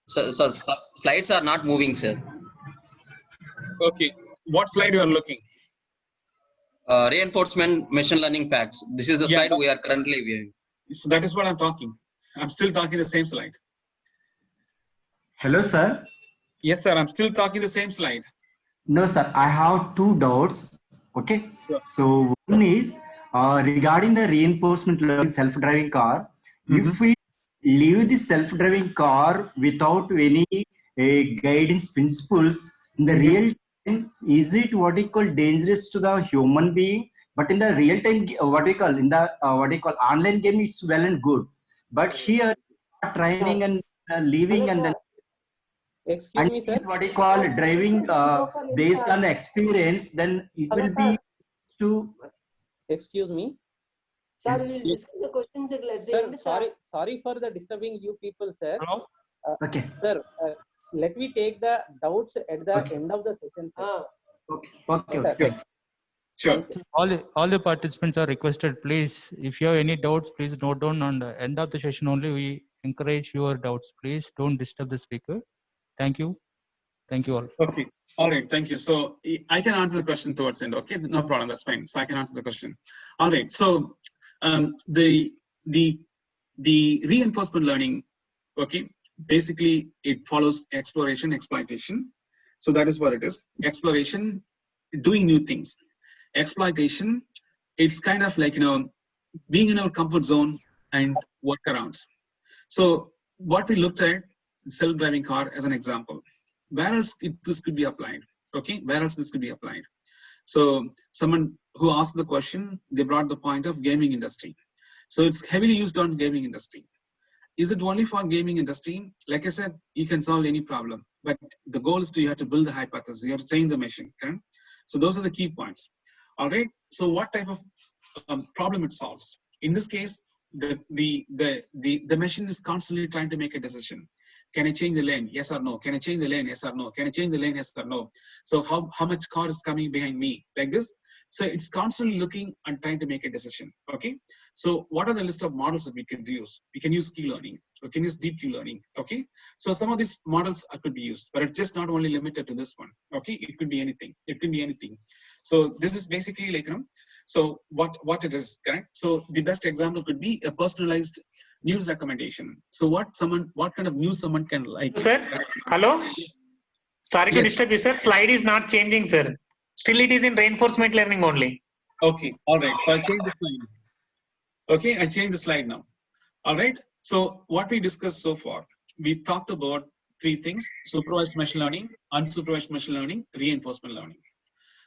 Sir, slides are not moving, sir. Okay. What slide you are looking? Reinforcement machine learning facts. This is the slide we are currently viewing. So that is what I'm talking. I'm still talking the same slide. Hello, sir. Yes, sir. I'm still talking the same slide. No, sir. I have two doubts. Okay. Sure. So one is regarding the reinforcement learning self-driving car. If we leave the self-driving car without any guidance principles in the real time, is it what we call dangerous to the human being? But in the real time, what we call in the online game, it's well and good. But here, training and leaving and then. Excuse me, sir. What you call driving based on experience, then it will be to. Excuse me. Sir, we'll discuss the questions at the Sir, end, sorry for the disturbing you people, sir. Hello? Okay. Sir, let me take the doubts at the end of the session, sir. Okay. Sure. All the participants are requested, please, if you have any doubts, please note down on the end of the session only. We encourage your doubts. Please don't disturb the speaker. Thank you. Thank you all. Okay. All right. Thank you. So I can answer the question towards the end. Okay. No problem. That's fine. So I can answer the question. All right. So the reinforcement learning, okay, basically it follows exploration, exploitation. So that is what it is. Exploration, doing new things. Exploitation, it's kind of like, being in our comfort zone and workarounds. So what we looked at, self-driving car as an example. Where else this could be applied? Okay, where else this could be applied? So someone who asked the question, they brought the point of gaming industry. So it's heavily used on gaming industry. Is it only for gaming industry? Like I said, you can solve any problem, but the goal is you have to build the hypothesis, you have to train the machine. Okay? So those are the key points. All right. So what type of problem it solves? In this case, the machine is constantly trying to make a decision. Can I change the lane? Yes or no? Can I change the lane? Yes or no? Can I change the lane? Yes or no? So how much car is coming behind me? Like this. So it's constantly looking and trying to make a decision. Okay. So what are the list of models that we can use? We can use Q-learning. We can use deep Q-learning. Okay. So some of these models could be used, but it's just not only limited to this one. Okay. It could be anything. It can be anything. So this is basically like, so what it is, correct? So the best example could be a personalized news recommendation. So what kind of news someone can like. Sir, hello? Sorry to disturb you, sir. Slide is not changing, sir. Still it is in reinforcement learning only. Okay, all right. So I changed the slide. Okay, I changed the slide now. All right. So what we discussed so far, we talked about three things: supervised machine learning, unsupervised machine learning, reinforcement learning.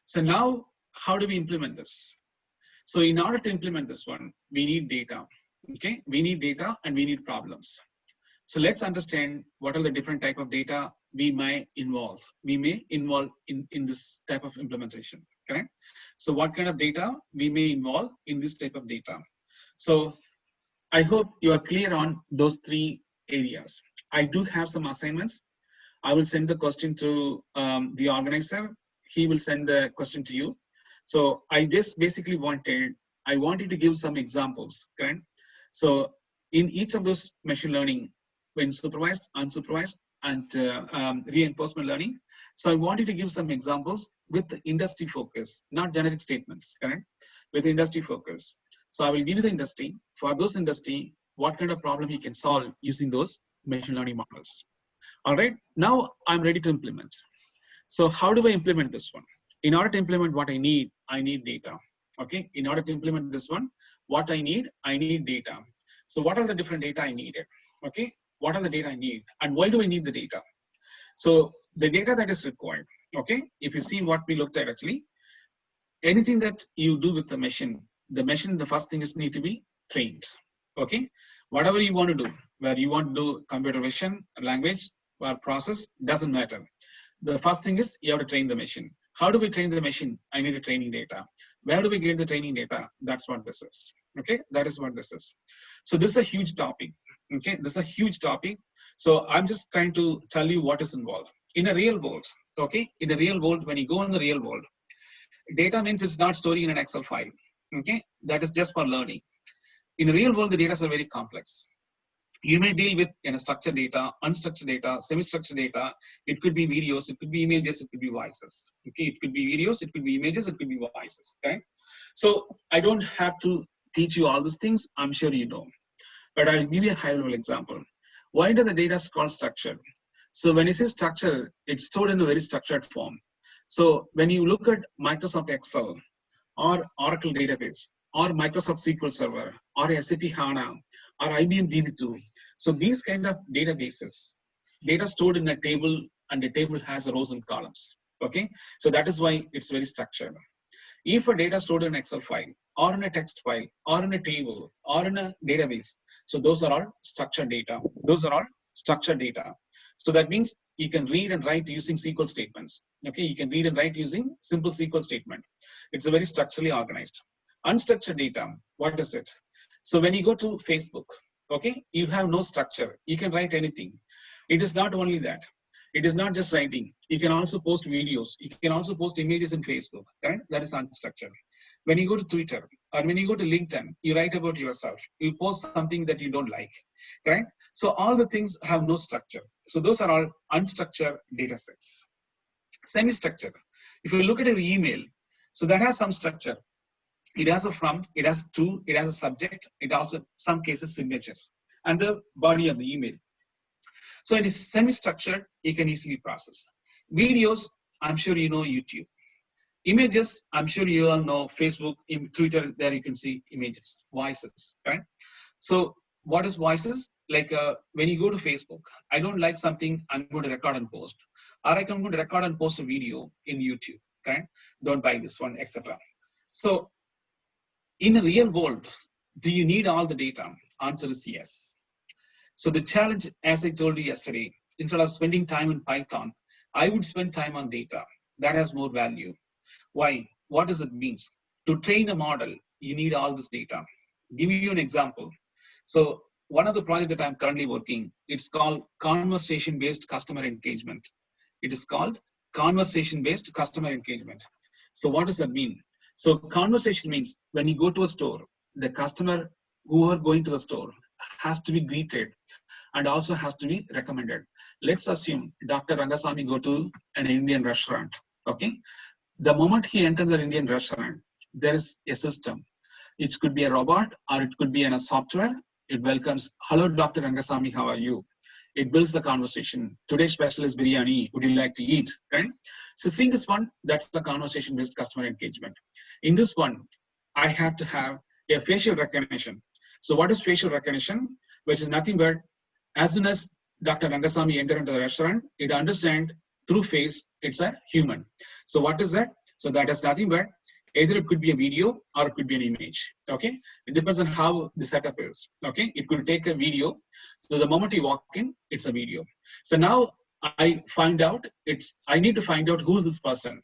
So now, how do we implement this? So in order to implement this one, we need data. Okay, we need data and we need problems. So let's understand what are the different type of data we may involve. We may involve in this type of implementation, correct? So what kind of data we may involve in this type of data? So I hope you are clear on those three areas. I do have some assignments. I will send the question to the organizer. He will send the question to you. So I just basically I wanted to give some examples, correct? So in each of those machine learning, when supervised, unsupervised, and reinforcement learning. So I wanted to give some examples with industry focus, not generic statements, correct? With industry focus. So I will give you the industry. For those industry, what kind of problem he can solve using those machine learning models. All right, now I'm ready to implement. So how do I implement this one? In order to implement what I need data. Okay, in order to implement this one, what I need data. So what are the different data I needed? Okay, what are the data I need and why do I need the data? So the data that is required, okay, if you see what we looked at actually, anything that you do with the machine, the first thing is need to be trained. Okay, whatever you want to do, where you want to do computer vision, language, or process, doesn't matter. The first thing is you have to train the machine. How do we train the machine? I need a training data. Where do we get the training data? That's what this is. Okay, that is what this is. So this is a huge topic. Okay, this is a huge topic. So I'm just trying to tell you what is involved. In a real world, okay, in a real world, when you go in the real world, data means it's not stored in an Excel file. Okay, that is just for learning. In a real world, the data are very complex. You may deal with structured data, unstructured data, semi-structured data. It could be videos, it could be images, it could be voices. Okay, it could be videos, it could be images, it could be voices. Okay, so I don't have to teach you all these things. I'm sure you know, but I'll give you a high-level example. Why do the data is called structured? So when you say structured, it's stored in a very structured form. So when you look at Microsoft Excel or Oracle database or Microsoft SQL Server or SAP HANA or IBM DB2, so these kind of databases, data stored in a table and the table has rows and columns. Okay, so that is why it's very structured. If a data stored in an Excel file or in a text file or in a table or in a database, so those are all structured data. Those are all structured data. So that means you can read and write using SQL statements. Okay, you can read and write using simple SQL statement. It's a very structurally organized. Unstructured data, what is it? So when you go to Facebook, okay, you have no structure. You can write anything. It is not only that. It is not just writing. You can also post videos. You can also post images in Facebook, correct? That is unstructured. When you go to Twitter or when you go to LinkedIn, you write about yourself. You post something that you don't like, correct? So all the things have no structure. So those are all unstructured data sets. Semi-structured. If you look at your email, so that has some structure. It has a from, it has to, it has a subject, it also, some cases, signatures, and the body of the email. So it is semi-structured, you can easily process. Videos, I'm sure you know YouTube. Images, I'm sure you all know Facebook, in Twitter, there you can see images. Voices, right? So what is voices? Like when you go to Facebook, I don't like something, I'm going to record and post. Or I'm going to record and post a video in YouTube, right? Don't buy this one, etc. So in a real world, do you need all the data? Answer is yes. So the challenge, as I told you yesterday, instead of spending time in Python, I would spend time on data. That has more value. Why? What does it mean? To train a model, you need all this data. Give you an example. So one of the projects that I'm currently working, it's called conversation-based customer engagement. It is called conversation-based customer engagement. So what does that mean? So conversation means when you go to a store, the customer who are going to the store has to be greeted and also has to be recommended. Let's assume Dr. Rangasamy go to an Indian restaurant, okay? The moment he enters the Indian restaurant, there is a system. It could be a robot or it could be in a software. It welcomes, hello, Dr. Rangasamy, how are you? It builds the conversation. Today's special is biryani. Would you like to eat? Right? So seeing this one, that's the conversation-based customer engagement. In this one, I have to have a facial recognition. So what is facial recognition? Which is nothing but as soon as Dr. Rangasamy entered into the restaurant, it understands through face, it's a human. So what is that? So that is nothing but either it could be a video or it could be an image. Okay, it depends on how the setup is. Okay, it could take a video. So the moment you walk in, it's a video. So now I need to find out who is this person.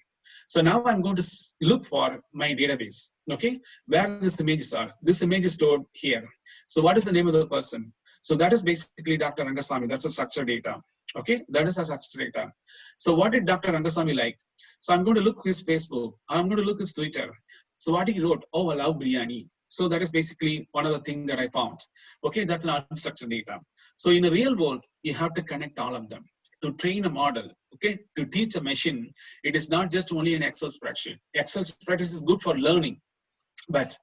So now I'm going to look for my database. Okay, where these images are. This image is stored here. So what is the name of the person? So that is basically Dr. Rangasamy. That's a structured data. Okay, that is a structured data. So what did Dr. Rangasamy like? So I'm going to look his Facebook. I'm going to look his Twitter. So what he wrote, oh, I love biryani. So that is basically one of the things that I found. Okay, that's an unstructured data. So in a real world, you have to connect all of them. To train a model, okay, to teach a machine, it is not just only an Excel spreadsheet. Excel spreadsheet is good for learning. But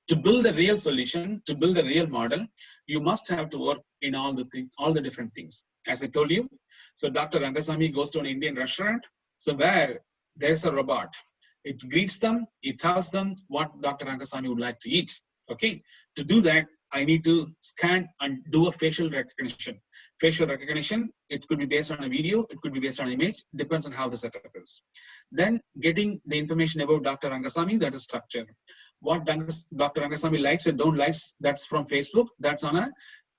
To build a real solution, to build a real model, you must have to work in all the different things. As I told you, so Dr. Rangasamy goes to an Indian restaurant, so where there's a robot, it greets them, it tells them what Dr. Rangasamy would like to eat. Okay, to do that, I need to scan and do a facial recognition. Facial recognition, it could be based on a video, it could be based on an image, depends on how the setup is. Then getting the information about Dr. Rangasamy, that is structure. What Dr. Rangasamy likes and don't likes, that's from Facebook, that's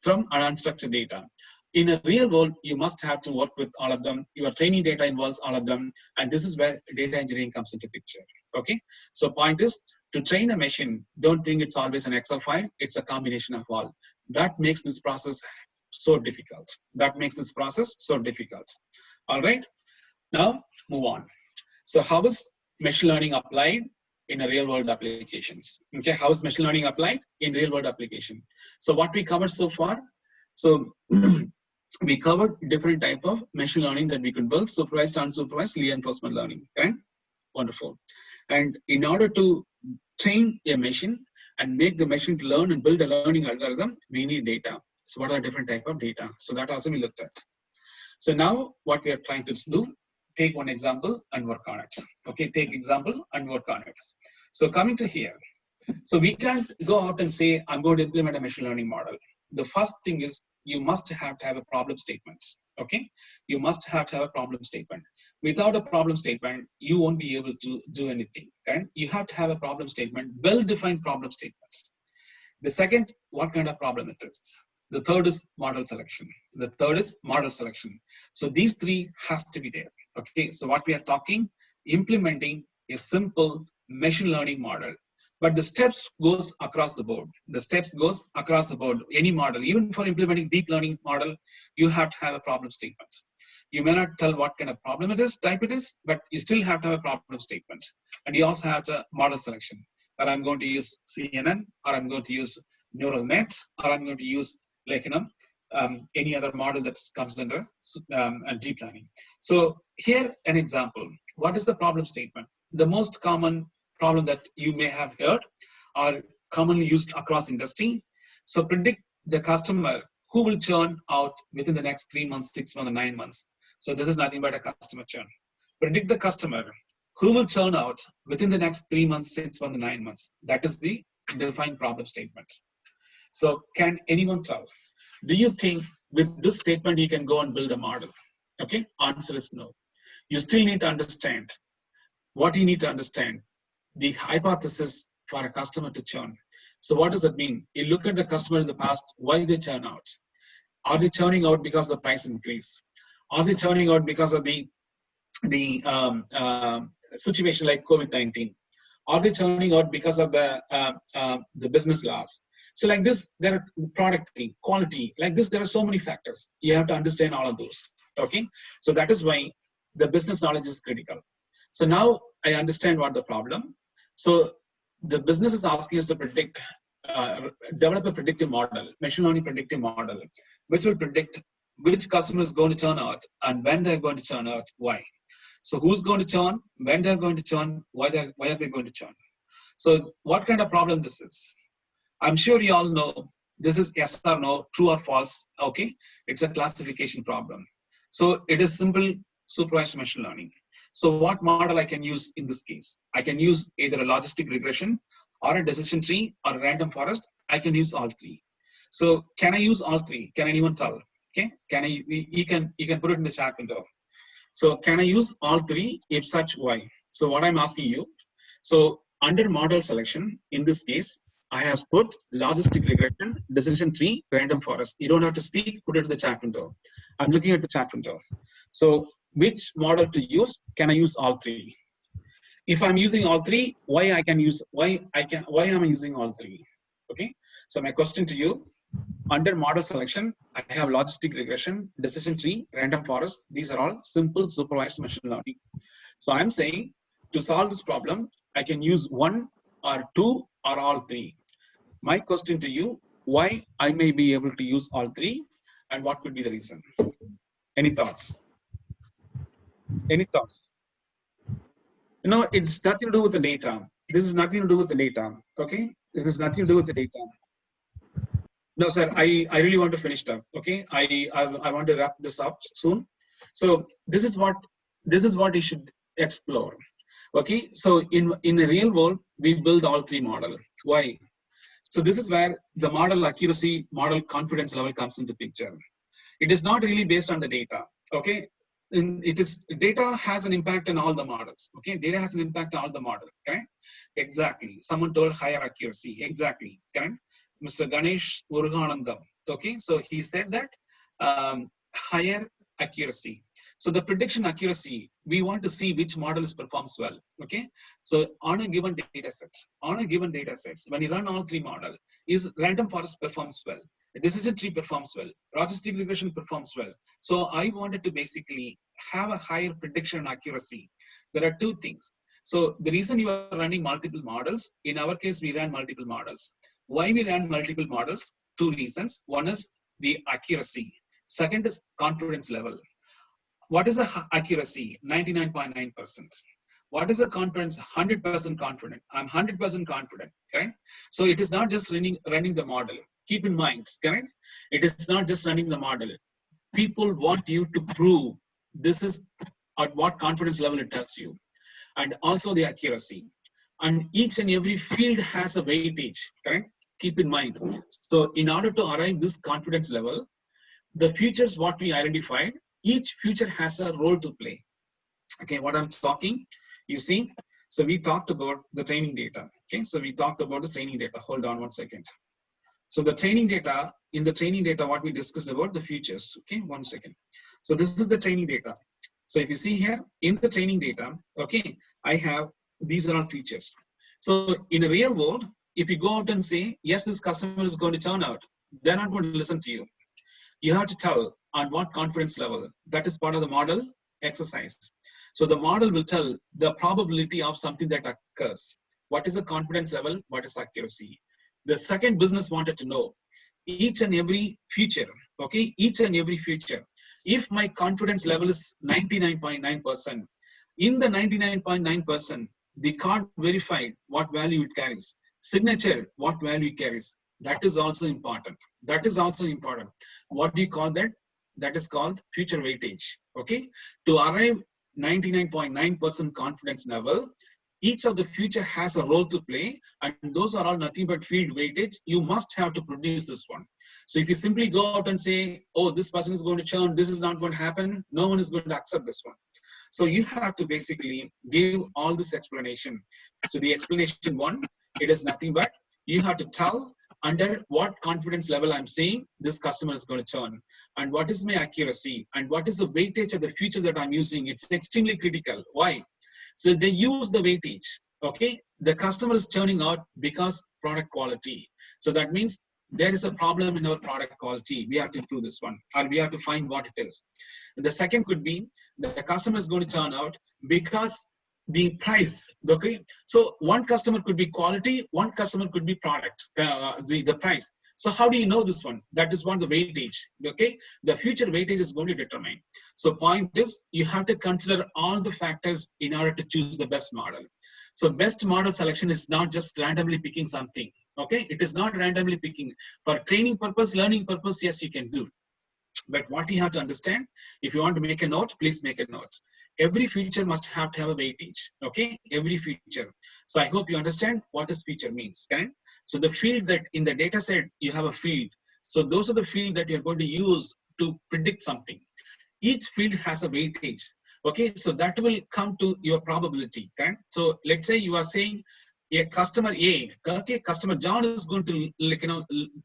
from unstructured data. In a real world, you must have to work with all of them. Your training data involves all of them. And this is where data engineering comes into picture. Okay. So point is, to train a machine, don't think it's always an Excel file. It's a combination of all. That makes this process so difficult. That makes this process so difficult. All right. Now move on. So how is machine learning applied in a real world applications? Okay. How is machine learning applied in real world application? So what we covered so far. So we covered different type of machine learning that we could build, supervised, unsupervised, reinforcement learning. Okay, wonderful. And in order to train a machine and make the machine to learn and build a learning algorithm, we need data. So what are different type of data? So that also we looked at. So now what we are trying to do, take one example and work on it. Okay, take example and work on it. So coming to here, so we can't go out and say, I'm going to implement a machine learning model. The first thing is, you must have to have a problem statement. Okay, you must have to have a problem statement. Without a problem statement, you won't be able to do anything. Okay, you have to have a problem statement, well-defined problem statements. The second, what kind of problem it is. The third is model selection. The third is model selection. So these three has to be there. Okay, so what we are talking, implementing a simple machine learning model. But the steps goes across the board. The steps goes across the board. Any model, even for implementing deep learning model, you have to have a problem statement. You may not tell what kind of problem it is, type it is, but you still have to have a problem statement. And you also have to model selection. That I'm going to use CNN, or I'm going to use neural nets, or I'm going to use any other model that comes under deep learning. So here an example. What is the problem statement? The most common problem that you may have heard are commonly used across industry. So predict the customer who will churn out within the next 3 months, 6 months, 9 months. So this is nothing but a customer churn. Predict the customer who will churn out within the next 3 months, 6 months, 9 months. That is the defined problem statement. So can anyone tell? Do you think with this statement you can go and build a model? Okay, answer is no. You still need to understand. What you need to understand, the hypothesis for a customer to churn. So what does that mean? You look at the customer in the past, why they churn out? Are they churning out because of the price increase? Are they churning out because of the situation like COVID-19? Are they churning out because of the business loss? So like this, there are product thing, quality, like this, there are so many factors. You have to understand all of those. Okay, so that is why the business knowledge is critical. So now I understand what the problem. So the business is asking us to predict, develop a predictive model, machine learning predictive model, which will predict which customer is going to churn out and when they're going to churn out, why. So who's going to churn, when they're going to churn, why are they going to churn. So what kind of problem this is? I'm sure you all know this is yes or no, true or false. Okay, it's a classification problem. So it is simple supervised machine learning. So what model I can use in this case? I can use either a logistic regression or a decision tree or a random forest. I can use all three. So can I use all three? Can anyone tell? Okay, you can put it in the chat window. So can I use all three? If such, why? So what I'm asking you, so under model selection, in this case, I have put logistic regression, decision tree, random forest. You don't have to speak, put it in the chat window. I'm looking at the chat window. So which model to use? Can I use all three? If I'm using all three, why am I using all three? Okay. So my question to you, under model selection, I have logistic regression, decision tree, random forest. These are all simple supervised machine learning. So I'm saying to solve this problem, I can use one or two or all three. My question to you, why I may be able to use all three and what could be the reason? Any thoughts? Any thoughts? No, it's nothing to do with the data. This is nothing to do with the data. Okay. This has nothing to do with the data. No, sir, I really want to finish up. Okay, I want to wrap this up soon. So this is what you should explore. Okay, so in the real world, we build all three model. Why? So this is where the model accuracy, model confidence level comes into picture. It is not really based on the data. Okay, it is data has an impact on all the models. Okay, data has an impact on all the models. Correct? Exactly. Someone told higher accuracy. Exactly. Correct. Mr. Ganesh Muruganandam. Okay, so he said that higher accuracy. So the prediction accuracy, we want to see which models performs well. Okay, so on a given data sets, when you run all three model, is random forest performs well, decision tree performs well, logistic regression performs well. So I wanted to basically have a higher prediction accuracy. There are two things. So the reason you are running multiple models, in our case, we ran multiple models. Why we ran multiple models? Two reasons. One is the accuracy. Second is confidence level. What is the accuracy? 99.9%. What is the confidence? 100% confident. I'm 100% confident. Correct? So it is not just running the model. Keep in mind, correct? It is not just running the model. People want you to prove this is at what confidence level it tells you, and also the accuracy. And each and every field has a weightage. Correct? Keep in mind. So in order to arrive this confidence level, the features what we identified, each feature has a role to play. Okay, what I'm talking, you see, so we talked about the training data. Okay, so we talked about the training data. Hold on one second. So the training data, in the training data, what we discussed about the features. Okay, 1 second. So this is the training data. So if you see here in the training data, okay, I have, these are all features. So in a real world, if you go out and say, yes, this customer is going to turn out, they're not going to listen to you. You have to tell on what confidence level. That is part of the model exercise. So the model will tell the probability of something that occurs. What is the confidence level? What is accuracy? The second business wanted to know each and every feature. Okay, each and every feature. If my confidence level is 99.9%, in the 99.9%, the card verified what value it carries. Signature, what value it carries. That is also important. That is also important. What do you call that? That is called future weightage. Okay, to arrive 99.9% confidence level, each of the feature has a role to play, and those are all nothing but field weightage. You must have to produce this one. So if you simply go out and say, oh, this person is going to churn, this is not going to happen, no one is going to accept this one. So you have to basically give all this explanation. So the explanation one, it is nothing but you have to tell under what confidence level I'm saying this customer is going to churn, and what is my accuracy, and what is the weightage of the feature that I'm using. It's extremely critical. Why? So they use the weightage. Okay, the customer is churning out because product quality. So that means there is a problem in our product quality. We have to improve this one, or we have to find what it is. And the second could be the customer is going to churn out because the price. Okay, so one customer could be quality, one customer could be product, the price. So how do you know this one? That is one, the weightage. Okay, the future weightage is going to determine. So point is, you have to consider all the factors in order to choose the best model. So best model selection is not just randomly picking something. Okay, it is not randomly picking. For training purpose, learning purpose, yes, you can do. But what you have to understand, if you want to make a note, please make a note. Every feature must have to have a weightage. Okay, every feature. So I hope you understand what this feature means. Okay? So the field that in the data set, you have a field. So those are the field that you're going to use to predict something. Each field has a weightage. Okay, so that will come to your probability. Okay? So let's say you are saying a customer A, okay, customer John is going to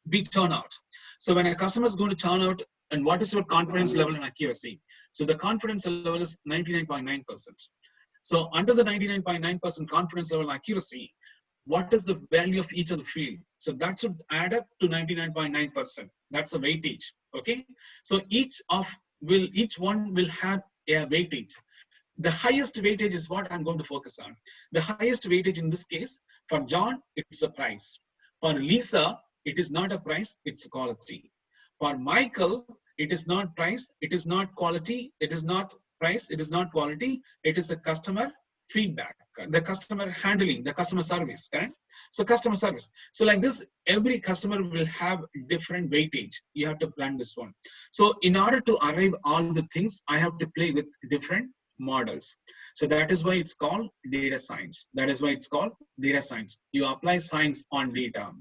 be turn out. So when a customer is going to turn out, and what is your confidence level and accuracy? So the confidence level is 99.9%. So under the 99.9% confidence level and accuracy, what is the value of each of the field? So that should add up to 99.9%. That's the weightage. Okay. So each one will have a weightage. The highest weightage is what I'm going to focus on. The highest weightage in this case, for John, it's a price. For Lisa, it is not a price, it's quality. For Michael, it is not price, it is not quality, it is not price, it is not quality, it is the customer feedback, the customer handling, the customer service. Correct? So customer service. So like this, every customer will have different weightage. You have to plan this one. So in order to arrive all the things, I have to play with different models. So that is why it's called data science. That is why it's called data science. You apply science on data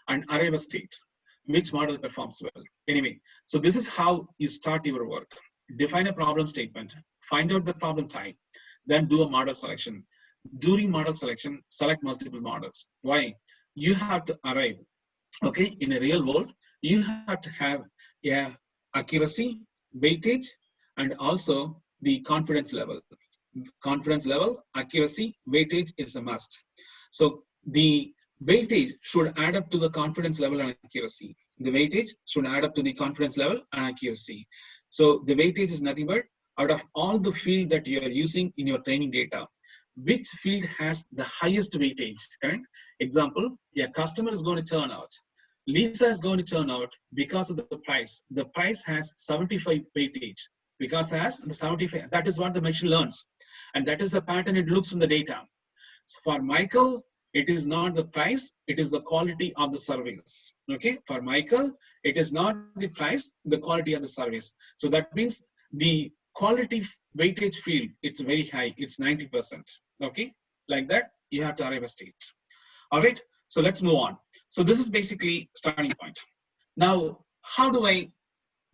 and arrive a state. Which model performs well? Anyway, so this is how you start your work. Define a problem statement, find out the problem type, then do a model selection. During model selection, select multiple models. Why? You have to arrive, okay, in a real world, you have to have accuracy, weightage, and also the confidence level. Confidence level, accuracy, weightage is a must. So the weightage should add up to the confidence level and accuracy. The weightage should add up to the confidence level and accuracy. So the weightage is nothing but out of all the field that you are using in your training data, which field has the highest weightage, correct? Example, a customer is going to turn out. Lisa is going to turn out because of the price. The price has 75 weightage because it has the 75. That is what the machine learns. And that is the pattern it looks from the data. So for Michael, it is not the price, it is the quality of the service. Okay, for Michael, it is not the price, the quality of the service. So that means the quality weightage field, it's very high, it's 90%. Okay, like that, you have to arrive a state. All right, so let's move on. So this is basically starting point. Now, how do I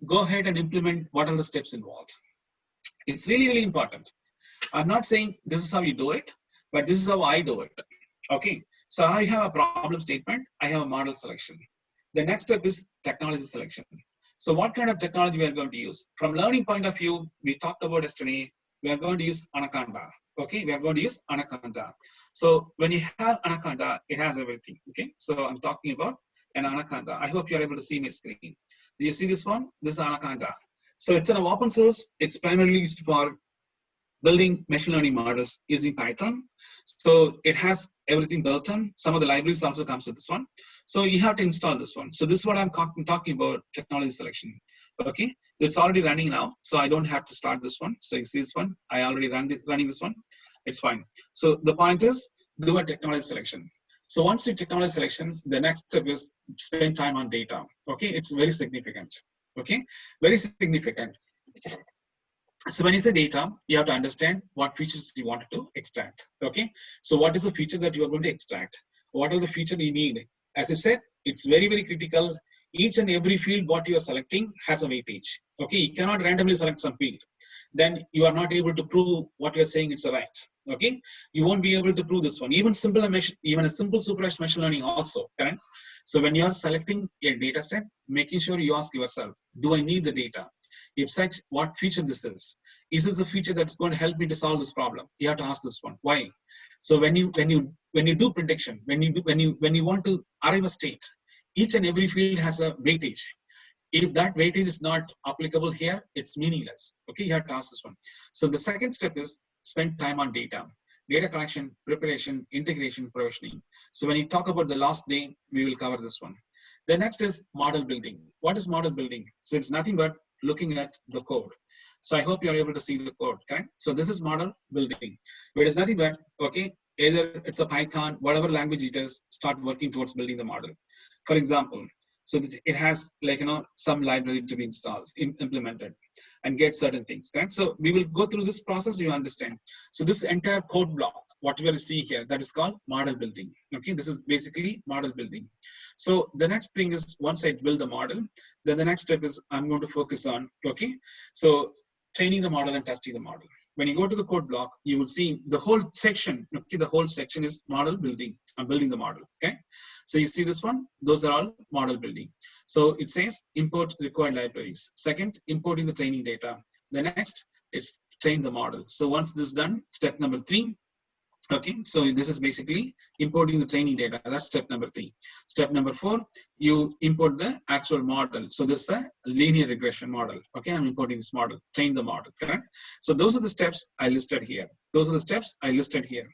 go ahead and implement what are the steps involved? It's really, really important. I'm not saying this is how you do it, but this is how I do it. Okay, so I have a problem statement, I have a model selection. The next step is technology selection. So what kind of technology we are going to use? From learning point of view, we talked about yesterday, we are going to use Anaconda. Okay, we are going to use Anaconda. So when you have Anaconda, it has everything. Okay, so I'm talking about an Anaconda. I hope you're able to see my screen. Do you see this one? This is Anaconda. So it's an open source. It's primarily used for building machine learning models using Python. So it has everything built on. Some of the libraries also comes with this one. So you have to install this one. So this is what I'm talking about, technology selection. Okay, it's already running now. So I don't have to start this one. So you see this one, I already running this one. It's fine. So the point is, do a technology selection. So once you technology selection, the next step is spend time on data. Okay, it's very significant. Okay, very significant. So when you say data, you have to understand what features you want to extract. Okay, so what is the feature that you are going to extract? What are the features you need? As I said, it's very, very critical. Each and every field what you are selecting has a weightage. Okay, you cannot randomly select some field. Then you are not able to prove what you are saying it's right. Okay, you won't be able to prove this one. Even a simple supervised machine learning also, correct? So when you are selecting a data set, making sure you ask yourself, do I need the data? If such, what feature this is? Is this a feature that's going to help me to solve this problem? You have to ask this one. Why? So when you do prediction, when you want to arrive a state, each and every field has a weightage. If that weightage is not applicable here, it's meaningless. Okay, you have to ask this one. So the second step is spend time on data. Data collection, preparation, integration, provisioning. So when you talk about the last day, we will cover this one. The next is model building. What is model building? So it's nothing but looking at the code. So I hope you're able to see the code, correct? So this is model building. It is nothing but, okay, either it's a Python, whatever language it is, start working towards building the model. For example, so it has like, some library to be installed, implemented, and get certain things, correct? So we will go through this process, you understand. So this entire code block, what we are seeing here, that is called model building. Okay, this is basically model building. So the next thing is, once I build the model, then the next step is I'm going to focus on, okay, so training the model and testing the model. When you go to the code block, you will see the whole section, okay, the whole section is model building. I'm building the model, okay? So you see this one, those are all model building. So it says import required libraries. Second, importing the training data. The next is train the model. So once this is done, step number 3, okay, so this is basically importing the training data. That's step number 3. Step number 4, you import the actual model. So this is a linear regression model. Okay, I'm importing this model, train the model, correct? So those are the steps I listed here. Those are the steps I listed here.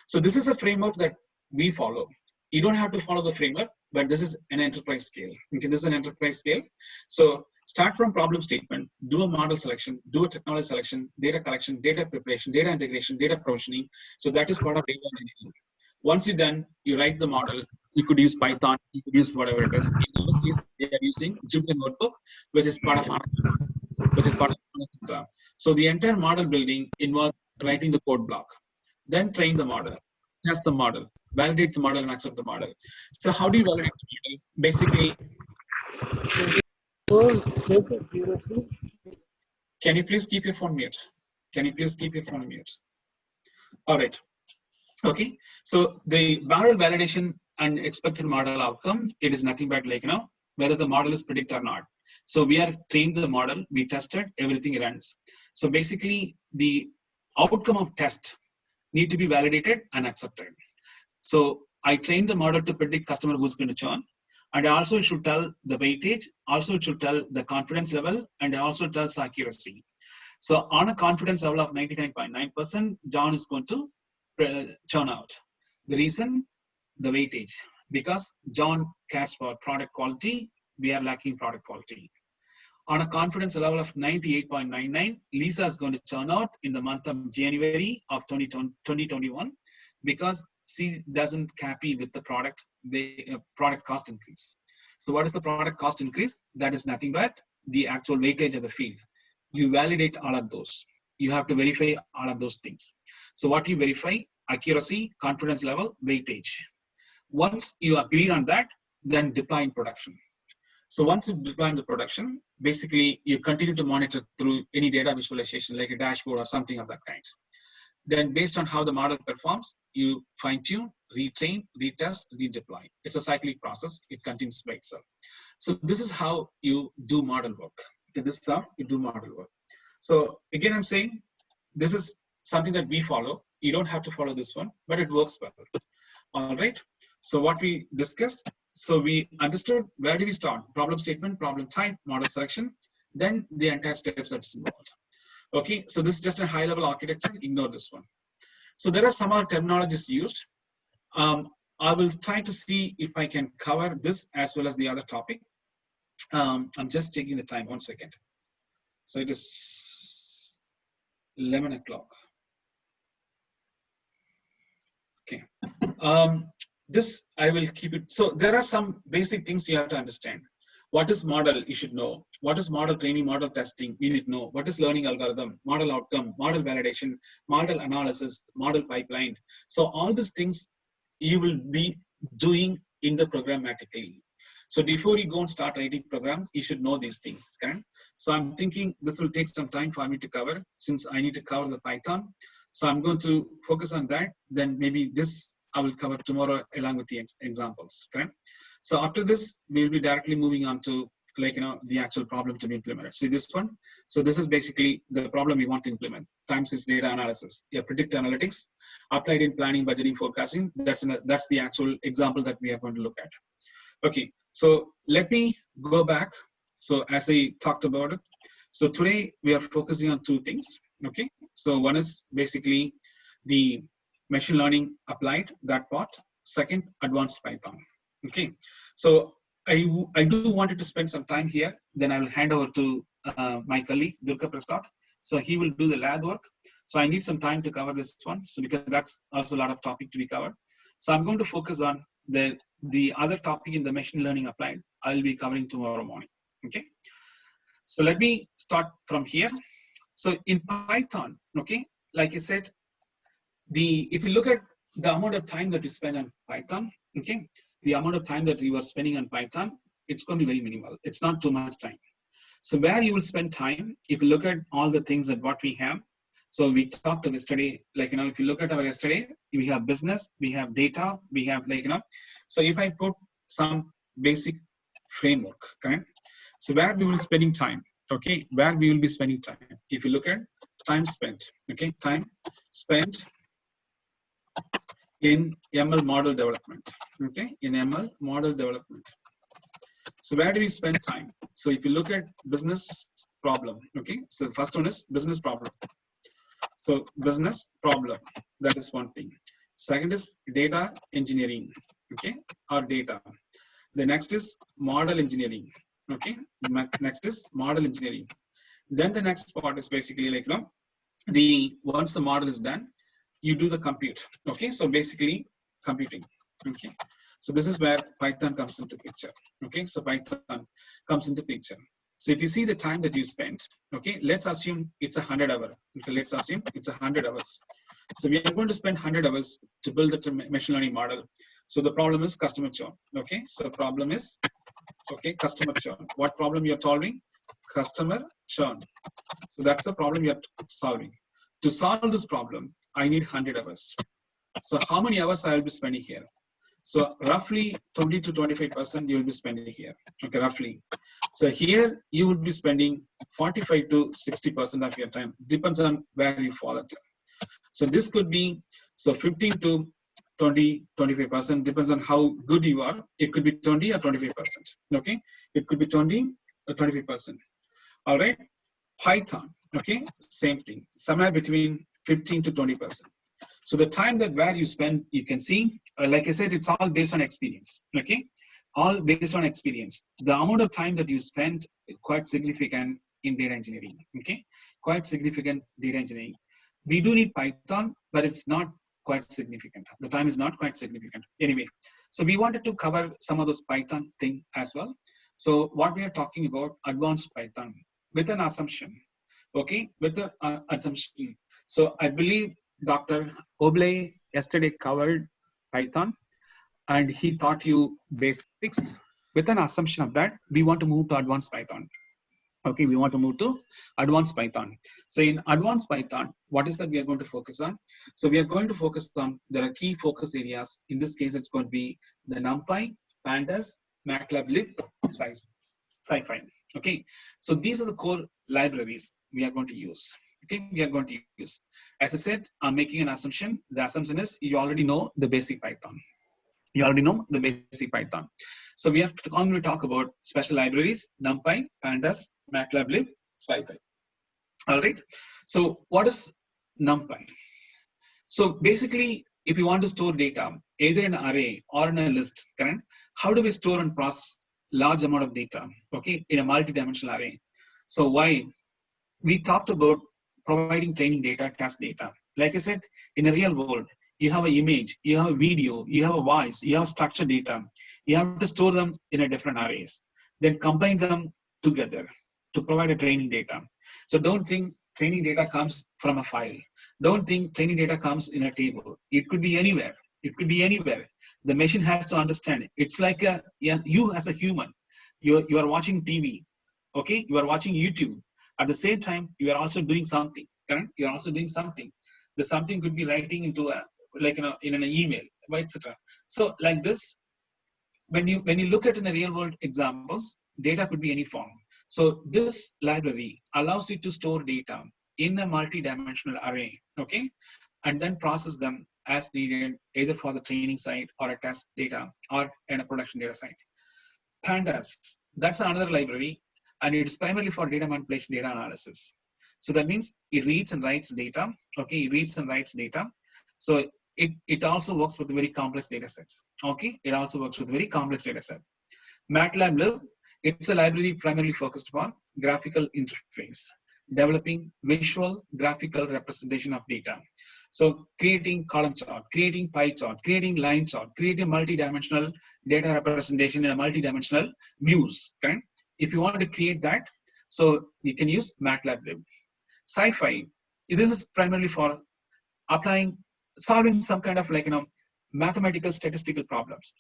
So this is a framework that we follow. You don't have to follow the framework, but this is an enterprise scale. Okay, this is an enterprise scale. So start from problem statement, do a model selection, do a technology selection, data collection, data preparation, data integration, data provisioning. So that is part of data engineering. Once you're done, you write the model. You could use Python, you could use whatever it is. In our case, they are using Jupyter Notebook, which is part of Anapurna. So the entire model building involves writing the code block, then train the model, test the model, validate the model, and accept the model. So how do you validate the model? Basically, can you please keep your phone mute? Can you please keep your phone mute? All right. Okay. So the model validation and expected model outcome, it is nothing but like, whether the model is predict or not. So we are trained the model, we tested, everything runs. So basically the outcome of test need to be validated and accepted. So I trained the model to predict customer who's going to churn. And also it should tell the weightage, also it should tell the confidence level, and it also tells accuracy. So on a confidence level of 99.9%, John is going to churn out. The reason, the weightage, because John cares for product quality, we are lacking product quality. On a confidence level of 98.99, Lisa is going to churn out in the month of January of 2021 because she doesn't happy with the product cost increase. So what is the product cost increase? That is nothing but the actual weightage of the field. You validate all of those. You have to verify all of those things. So what you verify? Accuracy, confidence level, weightage. Once you agree on that, then deploy in production. So once you deploy in the production, basically you continue to monitor through any data visualization like a dashboard or something of that kind. Then based on how the model performs, you fine tune, retrain, retest, redeploy. It's a cyclic process. It continues by itself. So this is how you do model work. Okay, this is how you do model work. So again, I'm saying this is something that we follow. You don't have to follow this one, but it works well. All right. So what we discussed, so we understood where do we start? Problem statement, problem type, model selection, then the entire steps that's involved. Okay, so this is just a high level architecture, ignore this one. So there are some other terminologies used. I will try to see if I can cover this as well as the other topic. I'm just taking the time, 1 second. So it is 11 o'clock. Okay. This I will keep it. So there are some basic things you have to understand. What is model? You should know. What is model training, model testing? You need to know. What is learning algorithm, model outcome, model validation, model analysis, model pipeline. So all these things you will be doing in the programmatically. So before you go and start writing programs, you should know these things. Okay? So I'm thinking this will take some time for me to cover since I need to cover the Python. So I'm going to focus on that. Then maybe this I will cover tomorrow along with the examples. Okay? So after this, we'll be directly moving on to the actual problem to be implemented. See this one? So this is basically the problem we want to implement. Time series data analysis. Yeah, predictive analytics applied in planning, budgeting, forecasting. That's the actual example that we are going to look at. Okay, so let me go back. So as I talked about it, so today we are focusing on two things. Okay, so one is basically the machine learning applied, that part. Second, advanced Python. Okay, so I do wanted to spend some time here. Then I will hand over to my colleague Durga Prasad. So he will do the lab work. So I need some time to cover this one. So because that's also a lot of topic to be covered. So I'm going to focus on the other topic in the machine learning applied. I'll be covering tomorrow morning. Okay. So let me start from here. So in Python, okay, like I said, if you look at the amount of time that you spend on Python, okay, the amount of time that you are spending on Python, it's going to be very minimal. It's not too much time. So where you will spend time, if you look at all the things that what we have. So we talked yesterday, if you look at our yesterday, we have business, we have data, we have so if I put some basic framework, okay, so where we will be spending time, okay, where we will be spending time. If you look at time spent, okay, time spent in ML model development, okay, in ML model development. So where do we spend time? So if you look at business problem, okay, so the first one is business problem. So business problem, that is one thing. Second is data engineering, okay, or data. The next is model engineering, okay. Next is model engineering. Then the next part is basically once the model is done, you do the compute, okay. So basically computing. Okay, so this is where Python comes into picture. Okay, so Python comes into picture. So if you see the time that you spent, okay, let's assume it's 100 hours. Okay, let's assume it's 100 hours. So we are going to spend 100 hours to build the machine learning model. So the problem is customer churn. Okay, so problem is, okay, customer churn. What problem you're solving? Customer churn. So that's the problem you're solving. To solve this problem, I need 100 hours. So how many hours I will be spending here? So roughly 20 to 25% you will be spending here. Okay, roughly. So here you will be spending 45 to 60% of your time. Depends on where you fall at. So this could be, so 15 to 20, 25%, depends on how good you are. It could be 20 or 25%. Okay, it could be 20 or 25%. All right, Python, okay, same thing, somewhere between 15 to 20%. So the time that where you spend, you can see, like I said, it's all based on experience. Okay, all based on experience. The amount of time that you spend is quite significant in data engineering. Okay, quite significant data engineering. We do need Python, but it's not quite significant. The time is not quite significant. Anyway, so we wanted to cover some of those Python thing as well. So what we are talking about, advanced Python with an assumption. Okay, with an assumption. So I believe Dr. Oble yesterday covered Python and he taught you basics. With an assumption of that, we want to move to advanced Python. Okay, we want to move to advanced Python. So in advanced Python, what is that we are going to focus on? So we are going to focus on, there are key focus areas. In this case, it's going to be the NumPy, Pandas, MATLABLib, SciPy. Okay, so these are the core libraries we are going to use. Okay, we are going to use. As I said, I'm making an assumption. The assumption is you already know the basic Python. You already know the basic Python. So we have to only talk about special libraries, NumPy, Pandas, MATLABLib, SciPy. All right. So what is NumPy? So basically, if you want to store data, either in an array or in a list, correct? How do we store and process large amount of data? Okay, in a multi-dimensional array. So why? We talked about providing training data, test data. Like I said, in a real world, you have an image, you have a video, you have a voice, you have structured data. You have to store them in a different arrays, then combine them together to provide a training data. So don't think training data comes from a file. Don't think training data comes in a table. It could be anywhere. It could be anywhere. The machine has to understand it. It's like you as a human, you are watching TV, okay? You are watching YouTube. At the same time, you are also doing something, correct? You are also doing something. The something could be writing into a, like in an email, etc. So like this, when you look at in a real world examples, data could be any form. So this library allows you to store data in a multi-dimensional array, okay, and then process them as needed, either for the training side or a test data or in a production data side. Pandas, that's another library, and it's primarily for data manipulation, data analysis. So that means it reads and writes data. Okay, it reads and writes data. So it also works with very complex data sets. Okay, it also works with very complex data set. MATLABLib, it's a library primarily focused upon graphical interface, developing visual graphical representation of data. So creating column chart, creating pie chart, creating line chart, creating multi-dimensional data representation in a multi-dimensional views. Okay? If you want to create that, so you can use MATLABLib. SciPy, this is primarily for applying, solving some kind of mathematical statistical problems,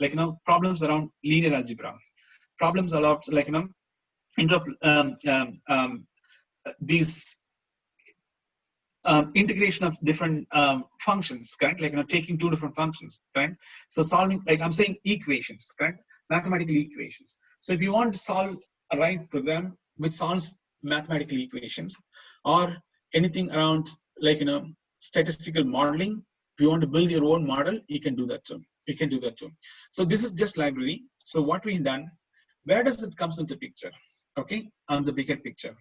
problems around linear algebra, problems around these integration of different functions, correct? Taking two different functions, correct? So solving, I'm saying equations, correct? Mathematical equations. So if you want to solve a right program which solves mathematical equations, or anything around statistical modeling, if you want to build your own model, you can do that too. You can do that too. So this is just library. So what we've done, where does it comes into picture? Okay, on the bigger picture.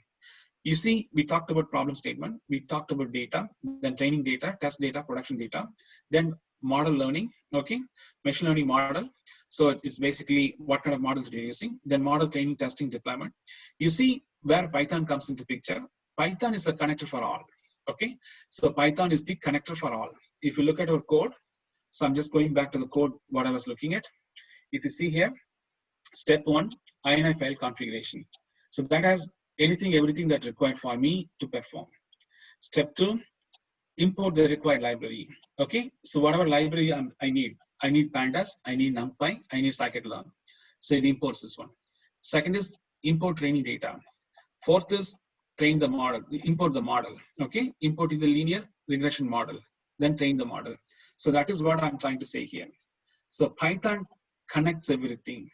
You see, we talked about problem statement, we talked about data, then training data, test data, production data, then model learning, okay, machine learning model. So it's basically what kind of models you're using, then model training, testing, deployment. You see where Python comes into picture. Python is the connector for all, okay? So Python is the connector for all. If you look at our code, So I'm just going back to the code, what I was looking at. If you see here, step 1, INI file configuration. So that has everything that required for me to perform. Step 2, import the required library. Okay, so whatever library I need pandas, I need numpy, I need scikit-learn. So it imports this one. Second is import training data. Fourth is train the model, import the model. Okay, import the linear regression model, then train the model. So that is what I'm trying to say here. So Python connects everything.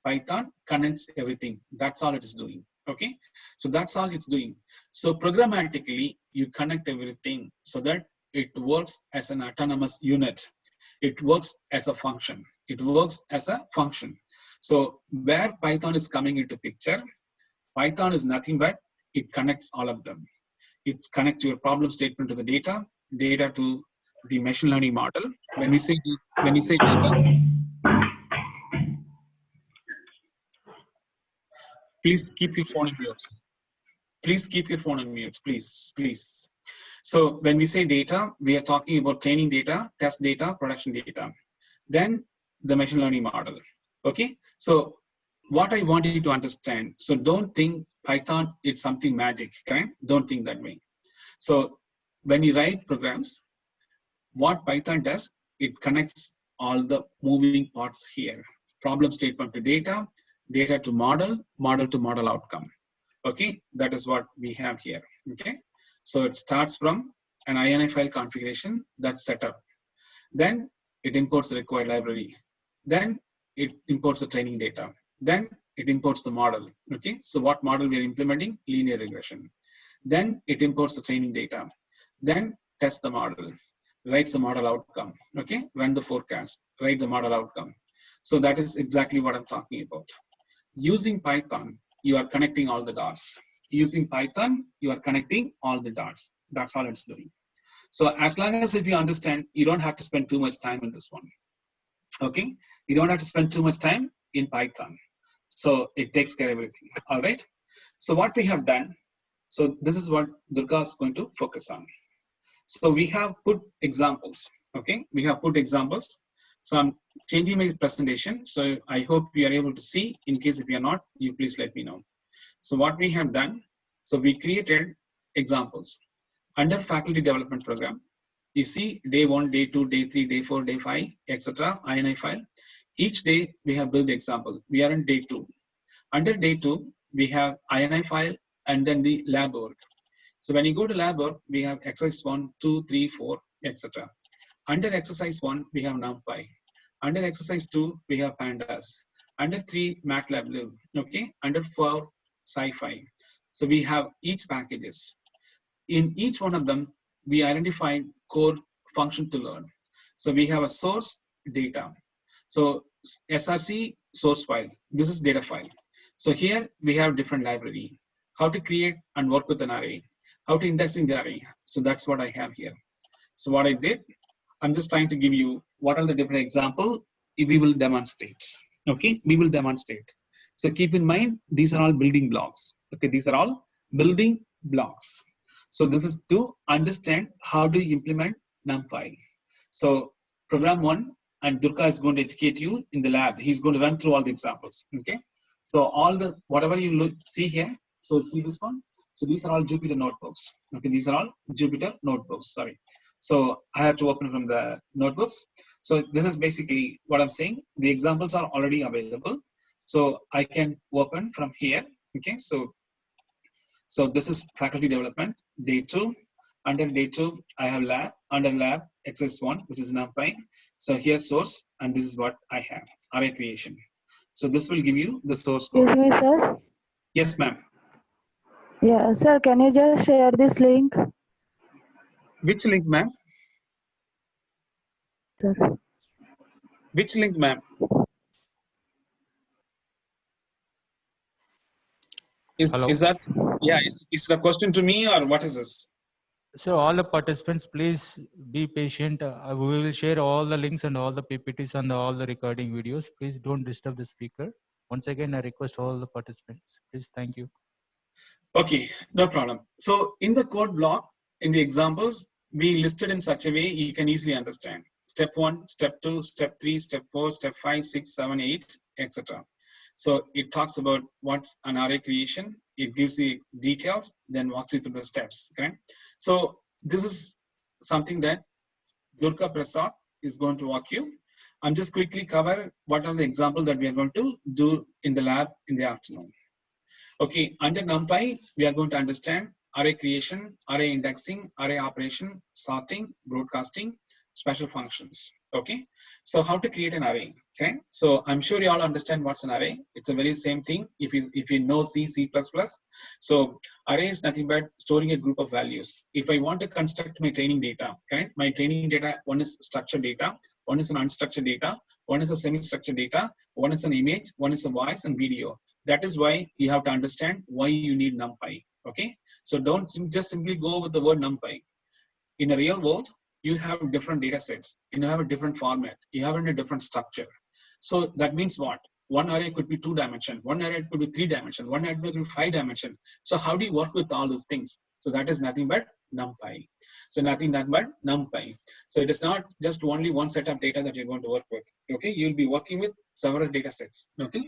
Python connects everything. That's all it is doing. Okay, so that's all it's doing. So programmatically, you connect everything so that it works as an autonomous unit. It works as a function. It works as a function. So where Python is coming into picture, Python is nothing but it connects all of them. It connects your problem statement to the data to the machine learning model. When we say data, please keep your phone on mute. Please keep your phone on mute, please. So when we say data, we are talking about training data, test data, production data, then the machine learning model. Okay, so what I want you to understand, so don't think Python is something magic, correct? Don't think that way. So when you write programs, what Python does, it connects all the moving parts here. Problem statement to data, data to model, model to model outcome. Okay, that is what we have here. Okay, so it starts from an INI file configuration that's set up. Then it imports the required library. Then it imports the training data. Then it imports the model. Okay, so what model we are implementing? Linear regression. Then it imports the training data. Then test the model, writes the model outcome. Okay, run the forecast, write the model outcome. So that is exactly what I'm talking about. Using Python, you are connecting all the dots. Using Python, you are connecting all the dots. That's all it's doing. So as long as if you understand, you don't have to spend too much time in this one. Okay, you don't have to spend too much time in Python. So it takes care of everything. All right. So what we have done, so this is what Durga is going to focus on. So we have put examples. Okay, we have put examples. So I'm changing my presentation. So I hope you are able to see. In case if you are not, you please let me know. So what we have done, so we created examples under faculty development program. You see day 1, day 2, day 3, day 4, day 5, etc. INI file. Each day we have built example. We are in day 2. Under day 2, we have INI file and then the lab work. So when you go to lab work, we have exercise 1, 2, 3, 4, etc. Under exercise 1, we have NumPy. Under exercise 2, we have pandas. Under 3, MATLAB. Okay. Under 4, SciPy. So we have each packages. In each one of them, we identified core function to learn. So we have a source data. So SRC source file. This is data file. So here we have different library. How to create and work with an array. How to indexing the array. So that's what I have here. So what I did, I'm just trying to give you what are the different examples we will demonstrate. Okay, we will demonstrate. So keep in mind, these are all building blocks. Okay, these are all building blocks. So this is to understand how to implement NumPy. So program 1, and Durga is going to educate you in the lab. He's going to run through all the examples. Okay, so all the whatever you see here. So see this one. So these are all Jupyter notebooks. Okay, these are all Jupyter notebooks. Sorry. So I have to open from the notebooks. So this is basically what I'm saying. The examples are already available. So I can open from here. Okay, so this is faculty development, day 2. Under day 2, I have lab. Under lab, exercise 1, which is NumPy. So here source, and this is what I have, array creation. So this will give you the source code. Excuse me, sir. Yes, ma'am. Yeah, sir, can you just share this link? Which link, ma'am? Sir. Which link, ma'am? Is that, yeah, is it a question to me or what is this? So all the participants, please be patient. We will share all the links and all the PPTs and all the recording videos. Please don't disturb the speaker. Once again, I request all the participants. Please, thank you. Okay, no problem. So in the code block, in the examples, we listed in such a way you can easily understand. step 1, step 2, step 3, step 4, step 5, 6, 7, 8, etc. So it talks about what's an array creation. It gives the details, then walks you through the steps. Okay. So this is something that Durga Prasad is going to walk you. I'm just quickly cover what are the examples that we are going to do in the lab in the afternoon. Okay, under NumPy, we are going to understand array creation, array indexing, array operation, sorting, broadcasting, special functions. Okay, so how to create an array. Okay, so I'm sure you all understand what's an array. It's a very same thing if you know C, C++. So array is nothing but storing a group of values. If I want to construct my training data, okay, my training data, one is structured data, one is an unstructured data, one is a semi-structured data, one is an image, one is a voice and video. That is why you have to understand why you need NumPy. Okay, so don't just simply go with the word NumPy. In a real world, you have different data sets. You have a different format. You have a different structure. So that means what? One array could be 2-dimensional. One array could be 3-dimensional. One array could be 5-dimensional. So how do you work with all those things? So that is nothing but NumPy. So nothing but NumPy. So it is not just only one set of data that you're going to work with. Okay, you'll be working with several data sets. Okay.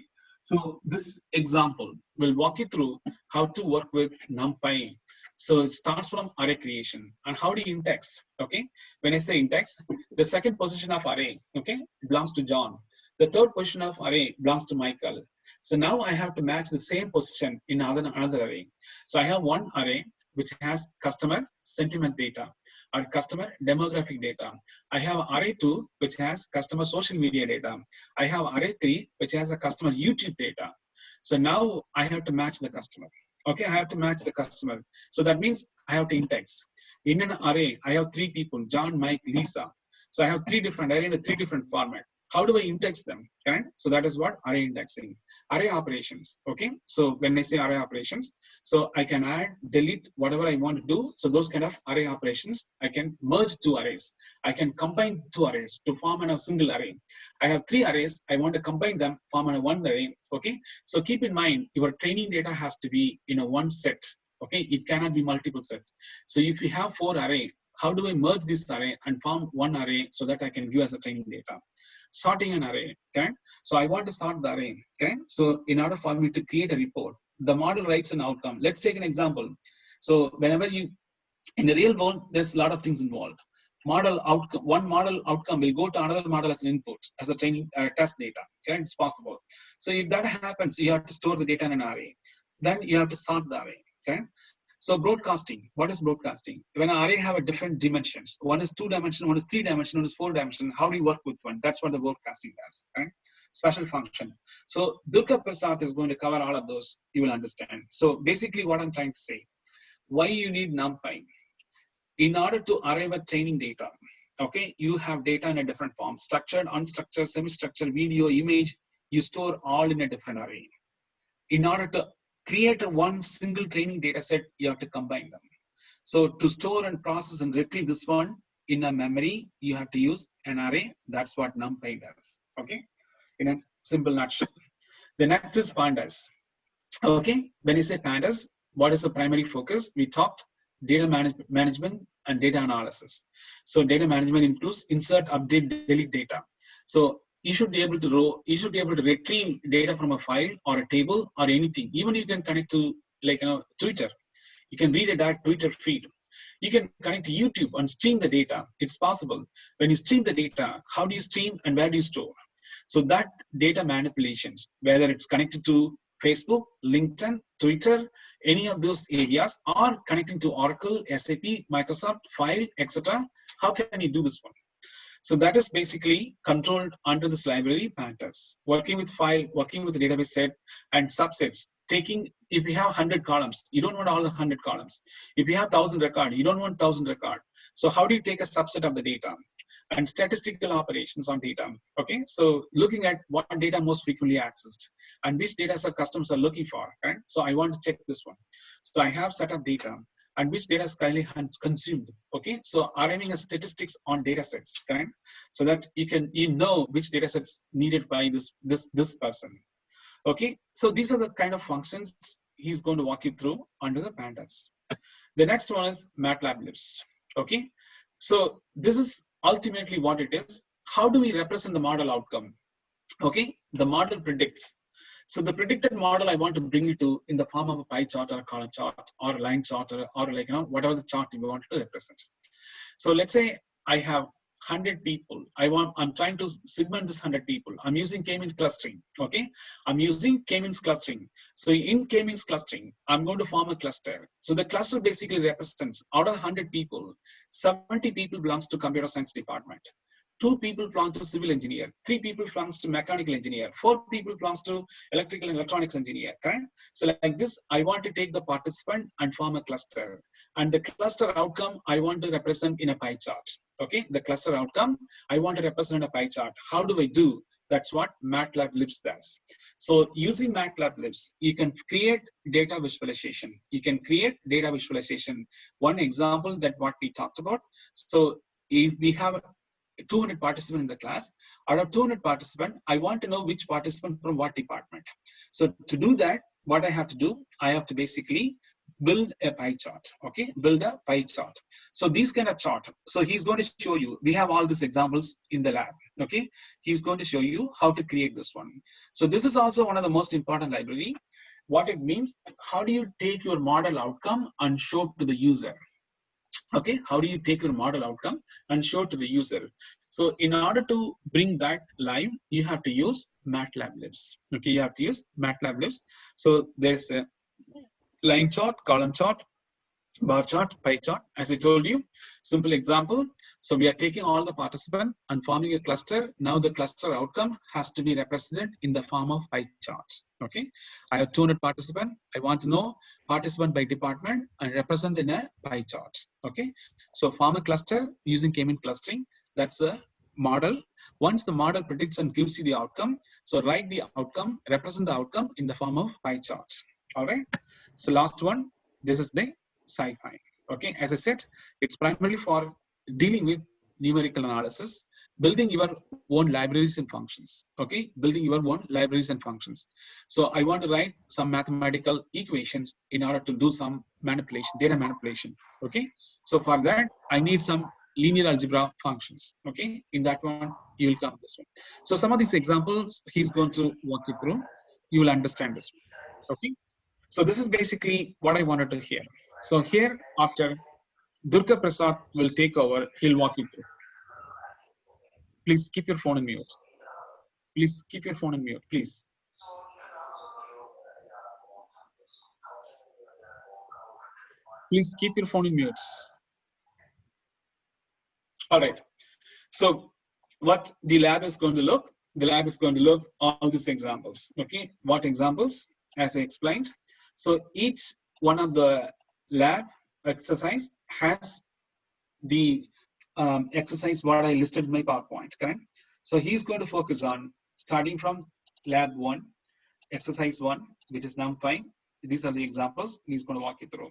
So this example will walk you through how to work with NumPy. So it starts from array creation and how do you index? Okay, when I say index, the second position of array, okay, belongs to John. The third position of array belongs to Michael. So now I have to match the same position in another array. So I have one array which has customer sentiment data or customer demographic data. I have array 2 which has customer social media data. I have array 3 which has a customer YouTube data. So now I have to match the customer. Okay, I have to match the customer. So that means I have to index. In an array, I have 3 people, John, Mike, Lisa. So I have 3 different array in a 3 different format. How do I index them? Okay? So that is what array indexing. Array operations. Okay. So when I say array operations, so I can add, delete, whatever I want to do. So those kind of array operations, I can merge 2 arrays. I can combine 2 arrays to form a single array. I have 3 arrays. I want to combine them, form a 1 array. Okay. So keep in mind, your training data has to be in a 1 set. Okay. It cannot be multiple set. So if you have 4 array, how do I merge this array and form 1 array so that I can give as a training data? Sorting an array. Okay. So I want to sort the array. Okay. So in order for me to create a report, the model writes an outcome. Let's take an example. So whenever you, in the real world, there's a lot of things involved. Model outcome, one model outcome will go to another model as an input, as a training test data. Okay. It's possible. So if that happens, you have to store the data in an array. Then you have to sort the array. Okay. So broadcasting, what is broadcasting? When an array have a different dimensions, one is 2-dimensional, one is 3-dimensional, one is 4-dimensional. How do you work with one? That's what the broadcasting does. Right? Special function. So Durga Prasad is going to cover all of those. You will understand. So basically what I'm trying to say, why you need NumPy? In order to arrive at training data, okay, you have data in a different form, structured, unstructured, semi-structured, video, image, you store all in a different array. In order to create one single training data set, you have to combine them. So to store and process and retrieve this one in a memory, you have to use an array. That's what NumPy does. Okay, in a simple nutshell. The next is pandas. Okay, when you say pandas, what is the primary focus? We talked data management and data analysis. So data management includes insert, update, delete data. So you should be able to retrieve data from a file or a table or anything. Even you can connect to Twitter. You can read a direct Twitter feed. You can connect to YouTube and stream the data. It's possible. When you stream the data, how do you stream and where do you store? So that data manipulations, whether it's connected to Facebook, LinkedIn, Twitter, any of those areas, or connecting to Oracle, SAP, Microsoft, File, etc. How can you do this one? So that is basically controlled under this library pandas. Working with file, working with the database set and subsets. Taking, if you have 100 columns, you don't want all the 100 columns. If you have 1,000 record, you don't want 1,000 record. So how do you take a subset of the data? And statistical operations on data. Okay, so looking at what data most frequently accessed and which data set customers are looking for. Right? So I want to check this one. So I have set of data and which data is currently consumed. Okay, so arriving at statistics on data sets, right? So that you know which data sets needed by this person. Okay, so these are the kind of functions he's going to walk you through under the pandas. The next one is MATLAB libs. Okay, so this is ultimately what it is, how do we represent the model outcome? Okay, the model predicts. So the predicted model I want to bring it to in the form of a pie chart or a column chart or a line chart or like, whatever the chart you want to represent. So let's say I have 100 people. I'm trying to segment this 100 people. I'm using K-means clustering. Okay, I'm using K-means clustering. So in K-means clustering, I'm going to form a cluster. So the cluster basically represents out of 100 people, 70 people belongs to computer science department. 2 people belong to civil engineer, 3 people belongs to mechanical engineer, 4 people belongs to electrical and electronics engineer, correct? So like this, I want to take the participant and form a cluster. And the cluster outcome, I want to represent in a pie chart. Okay, the cluster outcome, I want to represent in a pie chart. How do I do? That's what MATLAB Libs does. So using MATLAB Libs, you can create data visualization. You can create data visualization. One example that what we talked about. So if we have 200 participants in the class, out of 200 participants, I want to know which participant from what department. So to do that, what I have to do, I have to basically build a pie chart. Okay, build a pie chart. So these kind of chart. So he's going to show you, we have all these examples in the lab. Okay, he's going to show you how to create this one. So this is also one of the most important library. What it means, how do you take your model outcome and show to the user? Okay, how do you take your model outcome and show to the user? So in order to bring that live, you have to use MATLAB Libs. Okay, you have to use MATLAB Libs. So there's a line chart, column chart, bar chart, pie chart. As I told you, simple example. So we are taking all the participants and forming a cluster. Now the cluster outcome has to be represented in the form of pie charts. Okay, I have 200 participants. I want to know participant by department and represent in a pie chart. Okay, so form a cluster using K-means clustering. That's a model. Once the model predicts and gives you the outcome, so write the outcome, represent the outcome in the form of pie charts. All right. So last one, this is the SciPy. Okay, as I said, it's primarily for dealing with numerical analysis, building your own libraries and functions. Okay, building your own libraries and functions. So I want to write some mathematical equations in order to do some manipulation, data manipulation. Okay, so for that, I need some linear algebra functions. Okay, in that one, you will come this one. So some of these examples, he's going to walk you through. You will understand this one. Okay. So this is basically what I wanted to hear. So here, after Durga Prasad will take over, he'll walk you through. Please keep your phone on mute. Please keep your phone on mute, please. Please keep your phone on mute. All right. So what the lab is going to look, the lab is going to look all these examples. Okay. What examples? As I explained. So each one of the lab exercise has the exercise what I listed in my PowerPoint, correct? So he's going to focus on starting from lab 1, exercise 1, which is NumPy. These are the examples he's going to walk you through.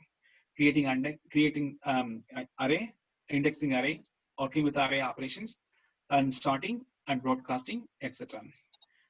Creating array, indexing array, working with array operations, and sorting and broadcasting, etc.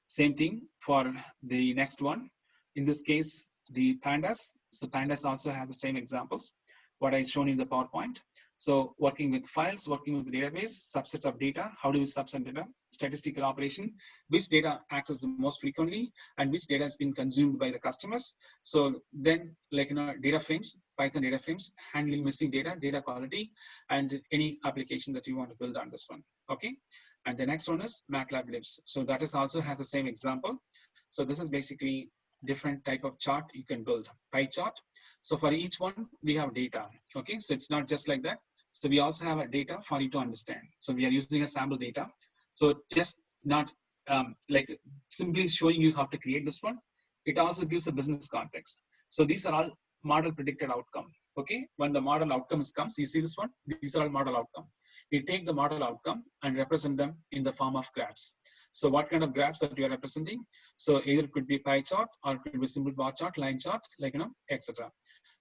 Same thing for the next one. In this case, the pandas. So pandas also have the same examples, what I shown in the PowerPoint. So working with files, working with the database, subsets of data, how do we subset data, statistical operation, which data accessed the most frequently, and which data has been consumed by the customers. So then, like, data frames, Python data frames, handling missing data, data quality, and any application that you want to build on this one. Okay. And the next one is MATLAB Libs. So that is also has the same example. So this is basically different type of chart you can build. Pie chart. So for each one, we have data. Okay, so it's not just like that. So we also have a data for you to understand. So we are using a sample data. So just not like simply showing you how to create this one. It also gives a business context. So these are all model predicted outcome. Okay, when the model outcomes comes, you see this one. These are all model outcome. We take the model outcome and represent them in the form of graphs. So what kind of graphs that you are representing? So either it could be pie chart or it could be simple bar chart, line chart, like, etc.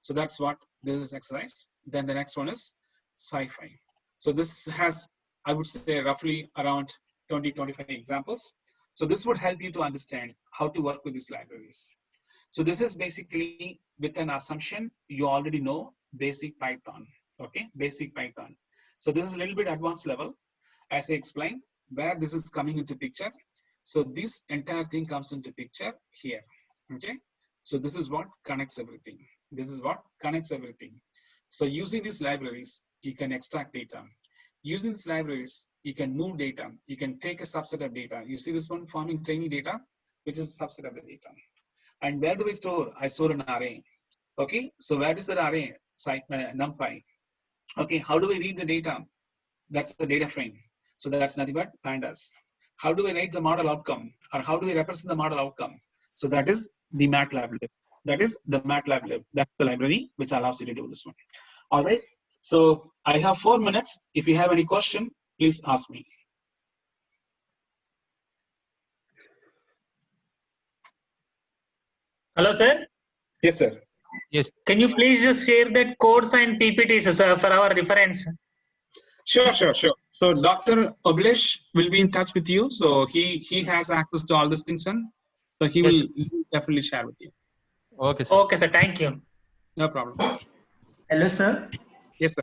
So that's what this is exercise. Then the next one is SciPy. So this has, I would say, roughly around 20-25 examples. So this would help you to understand how to work with these libraries. So this is basically with an assumption you already know basic Python. Okay, basic Python. So this is a little bit advanced level. as I explained, where this is coming into picture. So this entire thing comes into picture here. Okay. So this is what connects everything. This is what connects everything. So using these libraries, you can extract data. Using these libraries, you can move data. You can take a subset of data. You see this one, forming training data, which is a subset of the data. And where do I store? I store an array. Okay. So where is that array? Site NumPy. Okay. How do I read the data? That's the data frame. So that's nothing but pandas. How do I write the model outcome, or how do I represent the model outcome? So that is the MATLAB lib. That is the MATLAB lib. That's the library which allows you to do this one. All right. So I have 4 minutes. If you have any question, please ask me. Hello, sir. Yes, sir. Yes. Can you please just share that codes and PPTs for our reference? Sure. So Dr. Oblesh will be in touch with you. So he has access to all these things, and so he will definitely share with you. Okay, sir. Okay, sir. Thank you. No problem. Hello, sir. Yes, sir.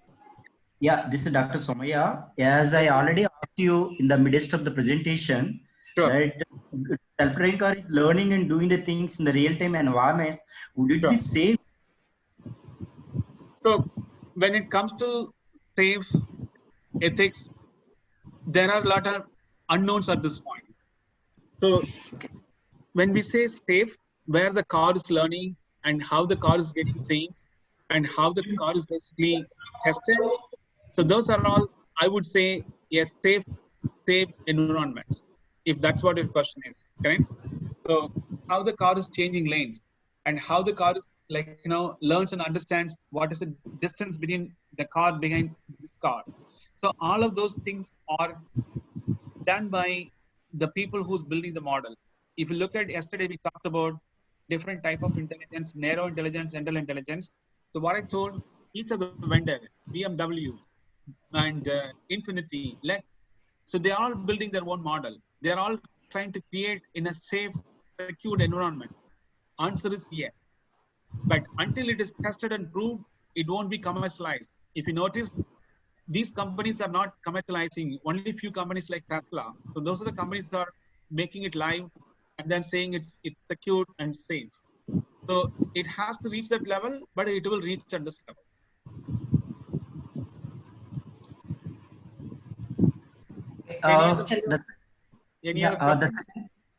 Yeah, this is Dr. Somaya. As I already asked you in the midst of the presentation, Sure. right, self-driving car is learning and doing the things in the real-time environments. Would it be safe? So when it comes to safe ethics, there are a lot of unknowns at this point. So when we say safe, where the car is learning and how the car is getting trained and how the car is basically tested. So those are all, I would say, yes, safe environment, if that's what your question is, correct? So how the car is changing lanes and how the car is learns and understands what is the distance between the car behind this car. So all of those things are done by the people who's building the model. If you look at yesterday, we talked about different type of intelligence, narrow intelligence, general intelligence. So what I told each of the vendor, BMW and Infinity, so they are all building their own model. They are all trying to create in a safe, secure environment. Answer is yes. But until it is tested and proved, it won't be commercialized. If you notice, these companies are not commercializing. Only few companies like Tesla. So those are the companies that are making it live and then saying it's secure and safe. So it has to reach that level, but it will reach at this level.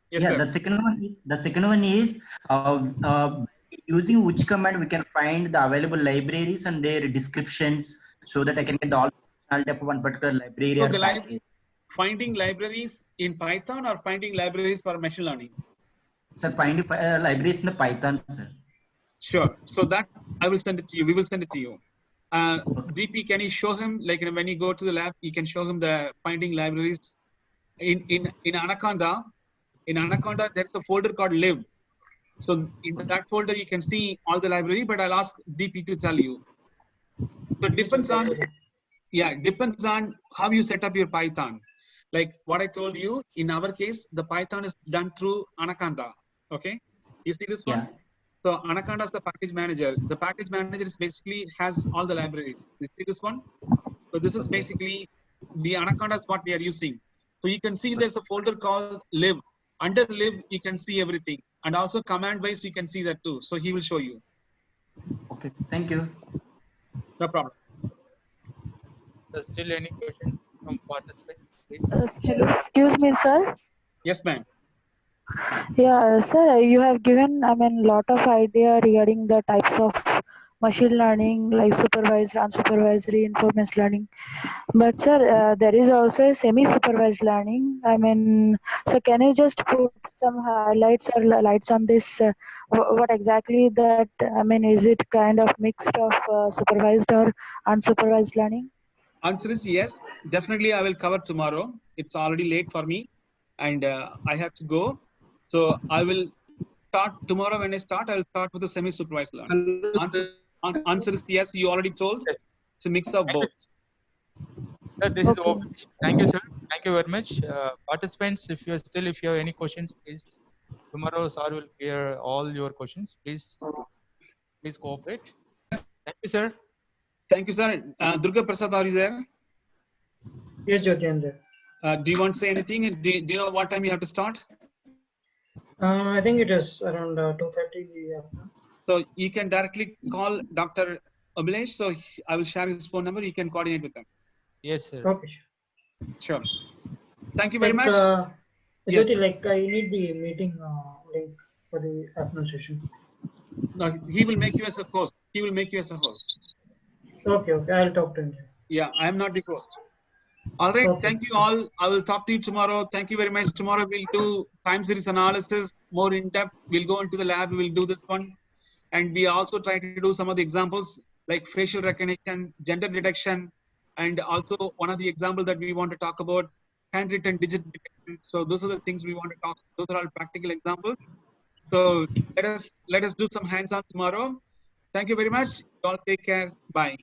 The second one is using which command we can find the available libraries and their descriptions so that I can get all functionality of one particular library or package. Finding libraries in Python or finding libraries for machine learning? Sir, finding libraries in the Python, sir. Sure. So that I will send it to you. We will send it to you. DP, can you show him, when you go to the lab, you can show him the finding libraries in Anaconda. In Anaconda, there's a folder called lib. So in that folder, you can see all the library, but I'll ask DP to tell you. So it depends on how you set up your Python. Like what I told you, in our case, the Python is done through Anaconda. Okay. You see this one? Yeah. So Anaconda is the package manager. The package manager is basically has all the libraries. You see this one? So this is basically the Anaconda is what we are using. So you can see there's a folder called lib. Under lib, you can see everything. And also command wise, you can see that too. So he will show you. Okay, thank you. No problem. There's still any question from participants? Excuse me, sir. Yes, ma'am. Yeah, sir, you have given, lot of idea regarding the types of machine learning, like supervised, unsupervised, reinforcement learning. But sir, there is also a semi-supervised learning. So can you just put some highlights or lights on this? What exactly that? Is it kind of mixed of supervised or unsupervised learning? Answer is yes. Definitely, I will cover tomorrow. It's already late for me, and I have to go. So I will start tomorrow. When I start, I will start with the semi-supervised learning. Answer is yes. You already told. It's a mix of both. Sir, this is over. Thank you, sir. Thank you very much. Participants, if you have any questions, please. Tomorrow, sir will clear all your questions. Please cooperate. Thank you, sir. Thank you, sir. Durga Prasad, are you there? Yes, Jyoti, I'm there. Do you want to say anything? Do you know what time you have to start? I think it is around 2:30. Yeah. So you can directly call Dr. Abhilash. So I will share his phone number. You can coordinate with them. Yes, sir. Okay. Sure. Thank you very Like, much. Yes. Jyoti, like I need the meeting link for the afternoon session. No, he will make you as a host. He will make you as a host. Okay, I'll talk to him. Yeah, I am not the host. All right. Okay. Thank you all. I will talk to you tomorrow. Thank you very much. Tomorrow we'll do time series analysis more in depth. We'll go into the lab. We'll do this one. And we also try to do some of the examples like facial recognition, gender detection, and also one of the examples that we want to talk about, handwritten digit detection. So those are the things we want to talk. Those are all practical examples. So let us do some hands-on tomorrow. Thank you very much. You all take care. Bye.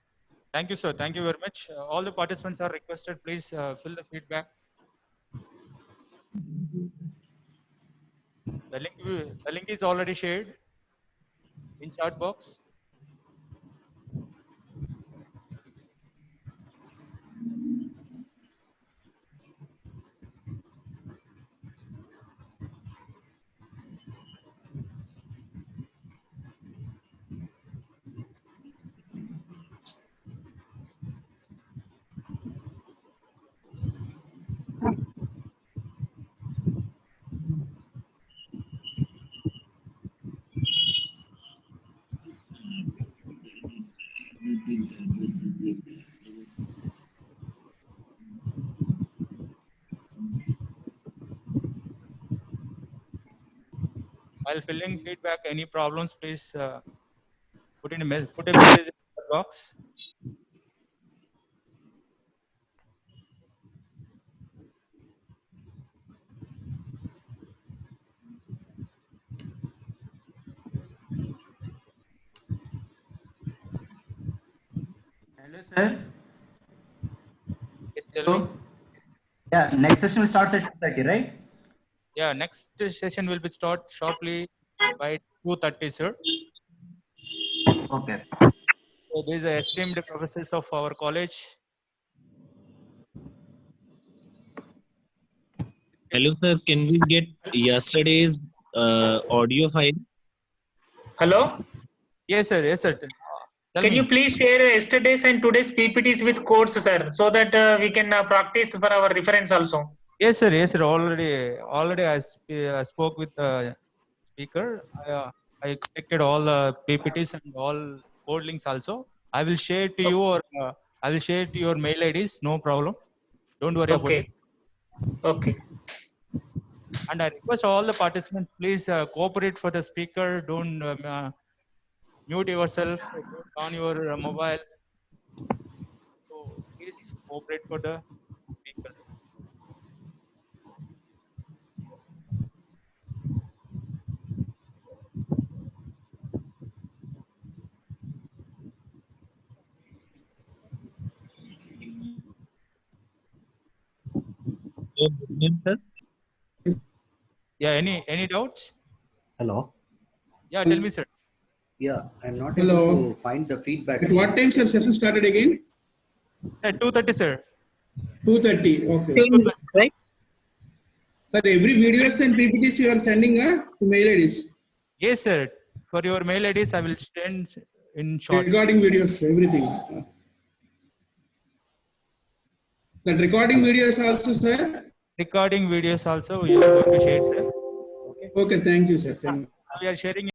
Thank you, sir. Thank you very much. All the participants are requested. Please fill the feedback. The link is already shared in chat box. While filling feedback, any problems, please put a message in the box. Hello, sir. Yes, tell me. Yeah, next session starts at 2:30, right? Yeah, next session will be start sharply by 2:30, sir. Okay. So these are esteemed professors of our college. Hello, sir. Can we get yesterday's audio file? Hello? Yes, sir. Yes, sir. Can you please share yesterday's and today's PPTs with codes, sir, so that we can practice for our reference also? Yes, sir. Yes, sir. Already I spoke with the speaker. I collected all the PPTs and all code links also. I will share to you or I will share to your mail IDs. No problem. Don't worry about it. Okay. And I request all the participants, please cooperate for the speaker. Don't mute yourself. Don't on your mobile. So please cooperate for the speaker. Sir? Yeah. Any doubts? Hello. Yeah. Tell me, sir. Yeah, I'm not Hello. able to find the feedback. At what time, sir, session started again? At 2:30, sir. 2:30. Okay. Right? Sir, every videos and PPTs you are sending to mail IDs. Yes, sir. For your mail IDs, I will send in short. Recording videos, everything. That recording videos also, sir. Recording videos also we are going to share, sir. Okay, thank you, sir. Thank you. We are sharing